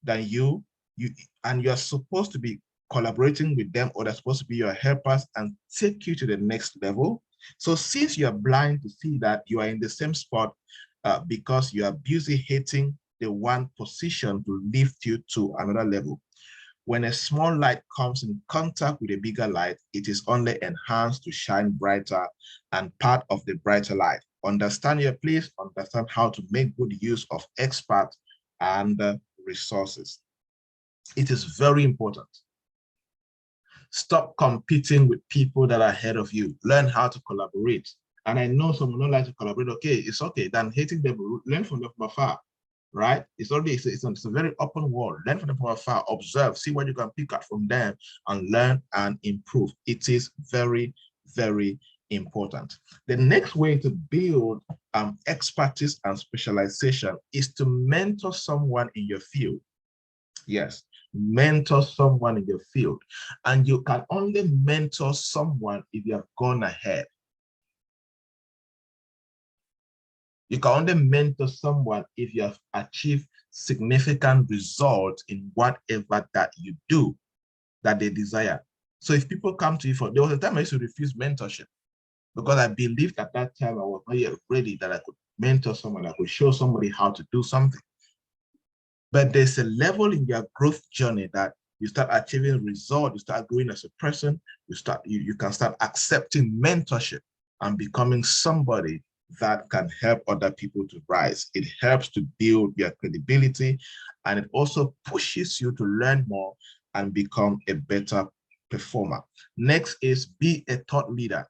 and you're supposed to be collaborating with them, or they're supposed to be your helpers and take you to the next level. So since you're blind to see that you are in the same spot because you are busy hating the one position to lift you to another level, when a small light comes in contact with a bigger light, it is only enhanced to shine brighter and part of the brighter light. Understand your place, understand how to make good use of experts and resources. It is very important. Stop competing with people that are ahead of you. Learn how to collaborate. And I know someone don't like to collaborate. Okay, it's okay. Then hating them, learn from them from afar, right? It's a very open world. Learn from them from afar. Observe, see what you can pick up from them, and learn and improve. It is very, very important. The next way to build expertise and specialization is to mentor someone in your field. Yes, mentor someone in your field. And you can only mentor someone if you have gone ahead. You can only mentor someone if you have achieved significant results in whatever that you do that they desire. So if people come to you there was a time I used to refuse mentorship because I believed at that time I was not yet ready that I could mentor someone, I could show somebody how to do something. But there's a level in your growth journey that you start achieving results, you start growing as a person, you can start accepting mentorship and becoming somebody that can help other people to rise. It helps to build your credibility, and it also pushes you to learn more and become a better performer. Next is be a thought leader.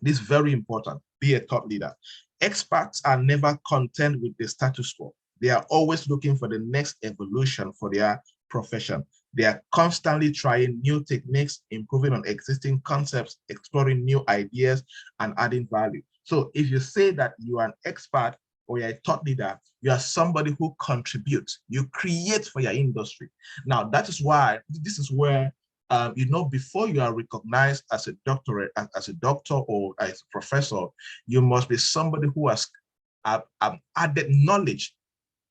This is very important. Be a thought leader. Experts are never content with the status quo. They are always looking for the next evolution for their profession. They are constantly trying new techniques, improving on existing concepts, exploring new ideas, and adding value. So if you say that you are an expert or you're a thought leader, you are somebody who contributes, you create for your industry. Now, that is why, this is where before you are recognized as a doctorate, as a doctor or as a professor, you must be somebody who has added knowledge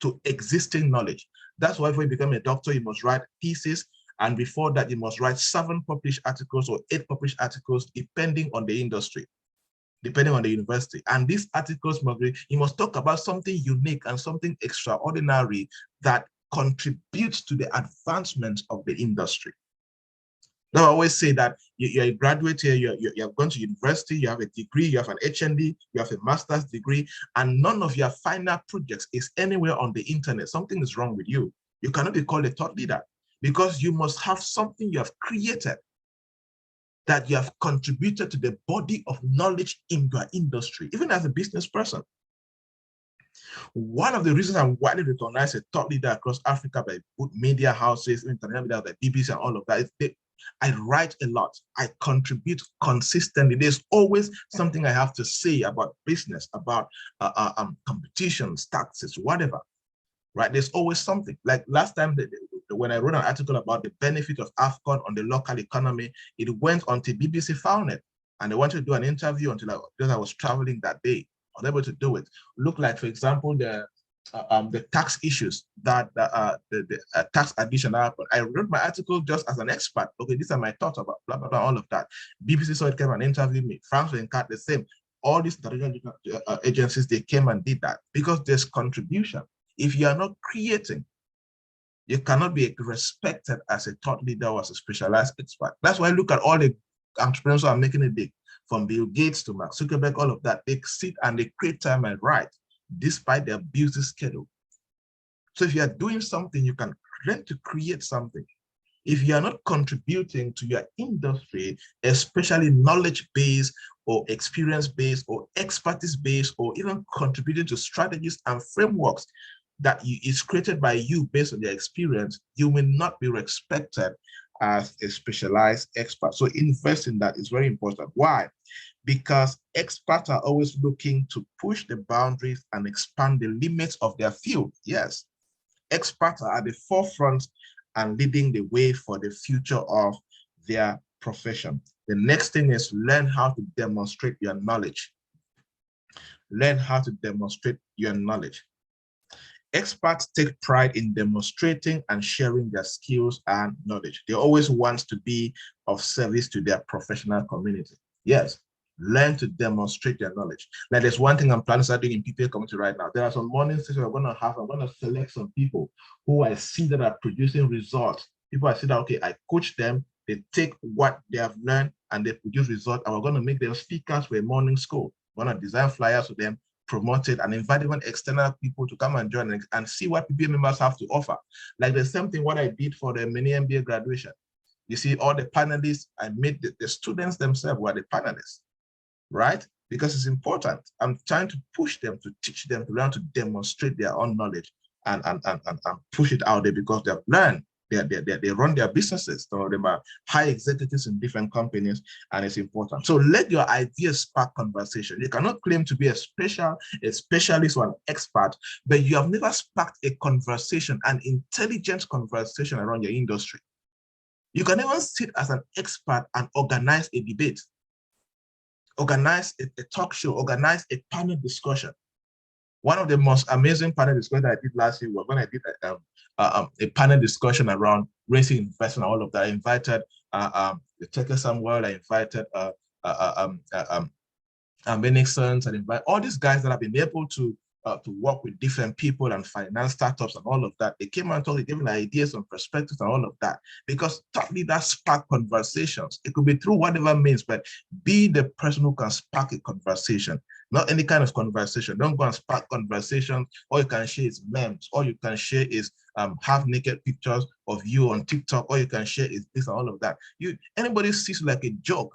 to existing knowledge. That's why when you become a doctor, you must write thesis. And before that, you must write 7 published articles or 8 published articles, depending on the industry, depending on the university. And these articles you must talk about something unique and something extraordinary that contributes to the advancement of the industry. Now, I always say that you're a graduate here, you have gone to university, you have a degree, you have an HND, you have a master's degree, and none of your final projects is anywhere on the internet. Something is wrong with you. You cannot be called a thought leader because you must have something you have created that you have contributed to the body of knowledge in your industry, even as a business person. One of the reasons I'm widely recognized as a thought leader across Africa by good media houses, international media like BBC and all of that is I write a lot. I contribute consistently. There's always something I have to say about business, about competitions, taxes, whatever, right? There's always something. Like last time when I wrote an article about the benefit of AFCON on the local economy, it went until BBC found it. And they wanted to do an interview because I was traveling that day. I was able to do it. Look like, for example, the tax issues that the tax addition happened. I wrote my article just as an expert. Okay, these are my thoughts about blah, blah, blah, all of that. BBC saw it, came and interviewed me. France and Cat, the same. All these agencies, they came and did that because there's contribution. If you are not creating, you cannot be respected as a thought leader or as a specialized expert. That's why I look at all the entrepreneurs who are making it big, from Bill Gates to Mark Zuckerberg, all of that. They sit and they create time and write, despite their busy schedule. So if you are doing something, you can learn to create something. If you are not contributing to your industry, especially knowledge-based or experience-based or expertise-based, or even contributing to strategies and frameworks that is created by you based on your experience, you will not be respected as a specialized expert. So invest in that is very important. Why? Because experts are always looking to push the boundaries and expand the limits of their field. Yes. Experts are at the forefront and leading the way for the future of their profession. The next thing is learn how to demonstrate your knowledge. Learn how to demonstrate your knowledge. Experts take pride in demonstrating and sharing their skills and knowledge. They always want to be of service to their professional community. Yes, learn to demonstrate their knowledge. Now, there's one thing I'm planning to start doing in PPA community right now. There are some morning sessions I'm going to have. I'm going to select some people who I see that are producing results. People I see that, okay, I coach them, they take what they have learned and they produce results, and we're going to make them speakers for a morning school. We're going to design flyers for them, promote it, and invite even external people to come and join and see what PPA members have to offer. Like the same thing what I did for the mini MBA graduation. You see, all the panelists, I made the students themselves were the panelists, right? Because it's important. I'm trying to push them, to teach them, to learn to demonstrate their own knowledge and push it out there because they've learned. They run their businesses. Some of them are high executives in different companies, and it's important. So let your ideas spark conversation. You cannot claim to be a specialist or an expert, but you have never sparked a conversation, an intelligent conversation around your industry. You can even sit as an expert and organize a debate, organize a talk show, organize a panel discussion. One of the most amazing panel discussions I did last year was when I did a panel discussion around raising investment and all of that. I invited the Tekla Samuel, I invited Benixons, and invite all these guys that have been able to work with different people and finance startups and all of that. They came and told me, giving ideas and perspectives and all of that, because thought leaders spark conversations. It could be through whatever means, but be the person who can spark a conversation, not any kind of conversation. Don't go and spark conversations. All you can share is memes. All you can share is half-naked pictures of you on TikTok. All you can share is this and all of that. Anybody sees like a joke,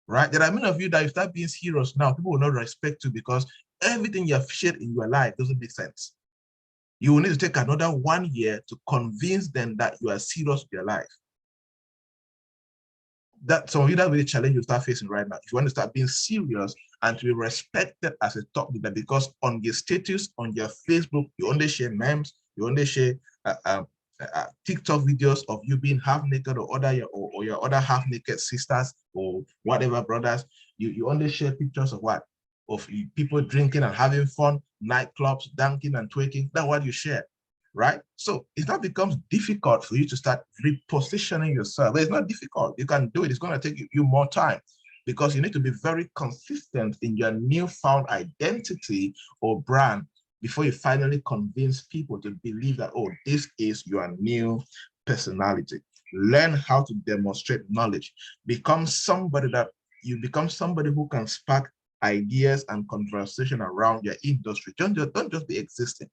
right? There are many of you that if you start being serious now, people will not respect you because everything you have shared in your life doesn't make sense. You will need to take another 1 year to convince them that you are serious with your life. That's some of you, that will be the challenge you start facing right now. If you want to start being serious and to be respected as a top leader, because on your status, on your Facebook, you only share memes, you only share TikTok videos of you being half naked or your other half naked sisters or whatever brothers. You only share pictures of what? Of people drinking and having fun, nightclubs, dunking and twerking. That's what you share, right? So it now becomes difficult for you to start repositioning yourself. But it's not difficult. You can do it. It's going to take you more time because you need to be very consistent in your newfound identity or brand before you finally convince people to believe that, oh, this is your new personality. Learn how to demonstrate knowledge. Become somebody who can spark ideas and conversation around your industry. Don't just be existing,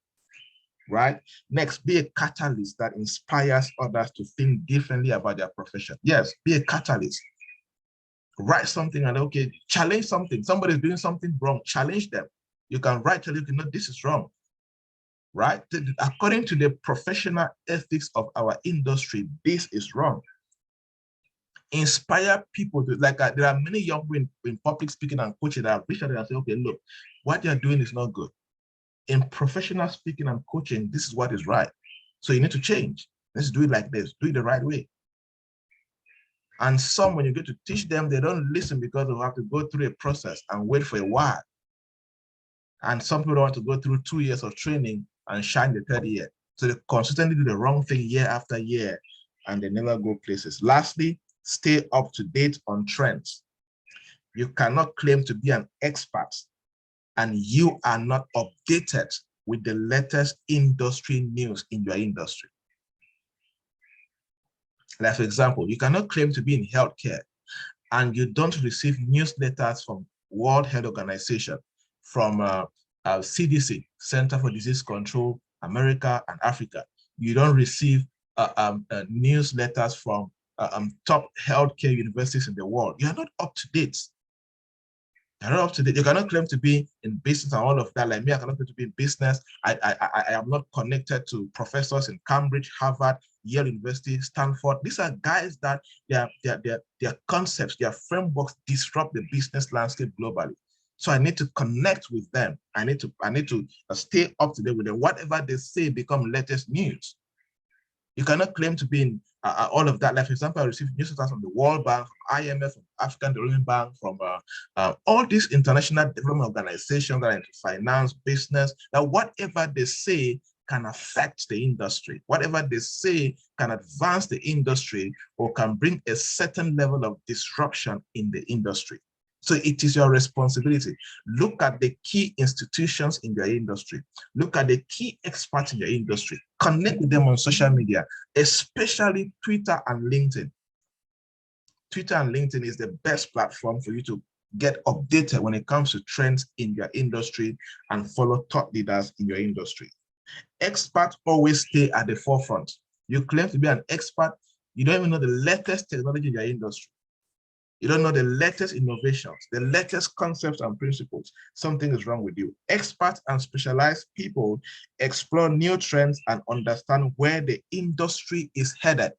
right? Next, be a catalyst that inspires others to think differently about their profession. Yes, be a catalyst. Write something and okay, challenge something. Somebody's doing something wrong, challenge them. You can write, tell you, no, this is wrong, right? According to the professional ethics of our industry, this is wrong. Inspire people to, like, there are many young people in public speaking and coaching that have reached out and say, okay, look, what you're doing is not good. In professional speaking and coaching, this is what is right. So you need to change. Let's do it like this, do it the right way. And some, when you go to teach them, they don't listen because they have to go through a process and wait for a while. And some people don't want to go through 2 years of training and shine the third year. So they consistently do the wrong thing year after year, and they never go places. Lastly, stay up to date on trends. You cannot claim to be an expert and you are not updated with the latest industry news in your industry. Like, for example, you cannot claim to be in healthcare and you don't receive newsletters from World Health Organization, from CDC, Center for Disease Control, America and Africa. You don't receive newsletters from top healthcare universities in the world. You are not up to date. You're not up to date. You cannot claim to be in business and all of that. Like me, I cannot claim to be in business. I am not connected to professors in Cambridge, Harvard, Yale University, Stanford. These are guys that their concepts, their frameworks disrupt the business landscape globally. So I need to connect with them. I need to stay up to date with them. Whatever they say become latest news. You cannot claim to be in all of that. Like, for example, I received news from the World Bank, from IMF, from African Development Bank, from all these international development organizations that are into finance, business, that whatever they say can affect the industry. Whatever they say can advance the industry or can bring a certain level of disruption in the industry. So it is your responsibility. Look at the key institutions in your industry. Look at the key experts in your industry. Connect with them on social media, especially Twitter and LinkedIn. Twitter and LinkedIn is the best platform for you to get updated when it comes to trends in your industry and follow thought leaders in your industry. Experts always stay at the forefront. You claim to be an expert, you don't even know the latest technology in your industry. You don't know the latest innovations, the latest concepts and principles. Something is wrong with you. Experts and specialized people explore new trends and understand where the industry is headed.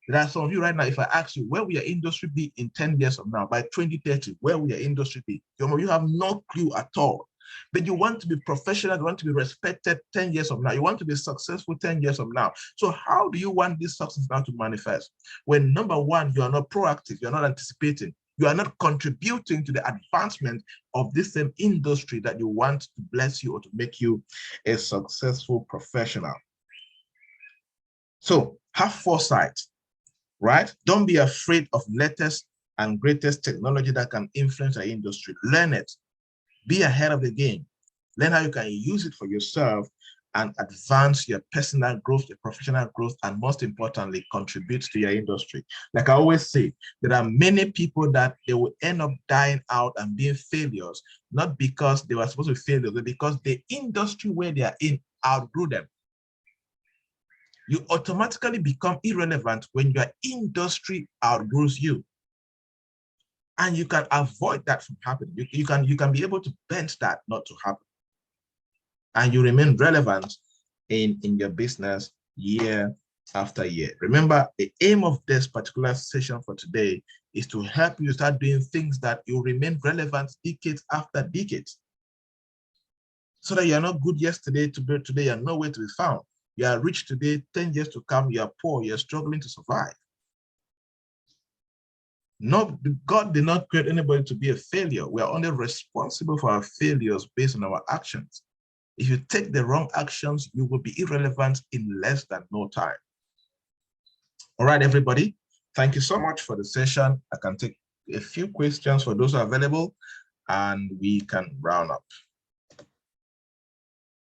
There are some of you right now, if I ask you, where will your industry be in 10 years from now, by 2030, where will your industry be? You have no clue at all. But you want to be professional, you want to be respected 10 years from now, you want to be successful 10 years from now. So how do you want this success now to manifest? When number one, you are not proactive, you're not anticipating, you are not contributing to the advancement of this same industry that you want to bless you or to make you a successful professional. So have foresight, right? Don't be afraid of latest and greatest technology that can influence our industry. Learn it. Be ahead of the game. Learn how you can use it for yourself and advance your personal growth, your professional growth, and most importantly, contribute to your industry. Like I always say, there are many people that they will end up dying out and being failures, not because they were supposed to be failures, but because the industry where they are in outgrew them. You automatically become irrelevant when your industry outgrows you. And you can avoid that from happening. You can be able to bend that not to happen. And you remain relevant in your business year after year. Remember, the aim of this particular session for today is to help you start doing things that you remain relevant decades after decades. So that you're not good yesterday, today you're nowhere to be found. You are rich today, 10 years to come, you are poor, you're struggling to survive. No, God did not create anybody to be a failure. We are only responsible for our failures based on our actions. If you take the wrong actions, you will be irrelevant in less than no time. All right, everybody. Thank you so much for the session. I can take a few questions for those who are available, and we can round up.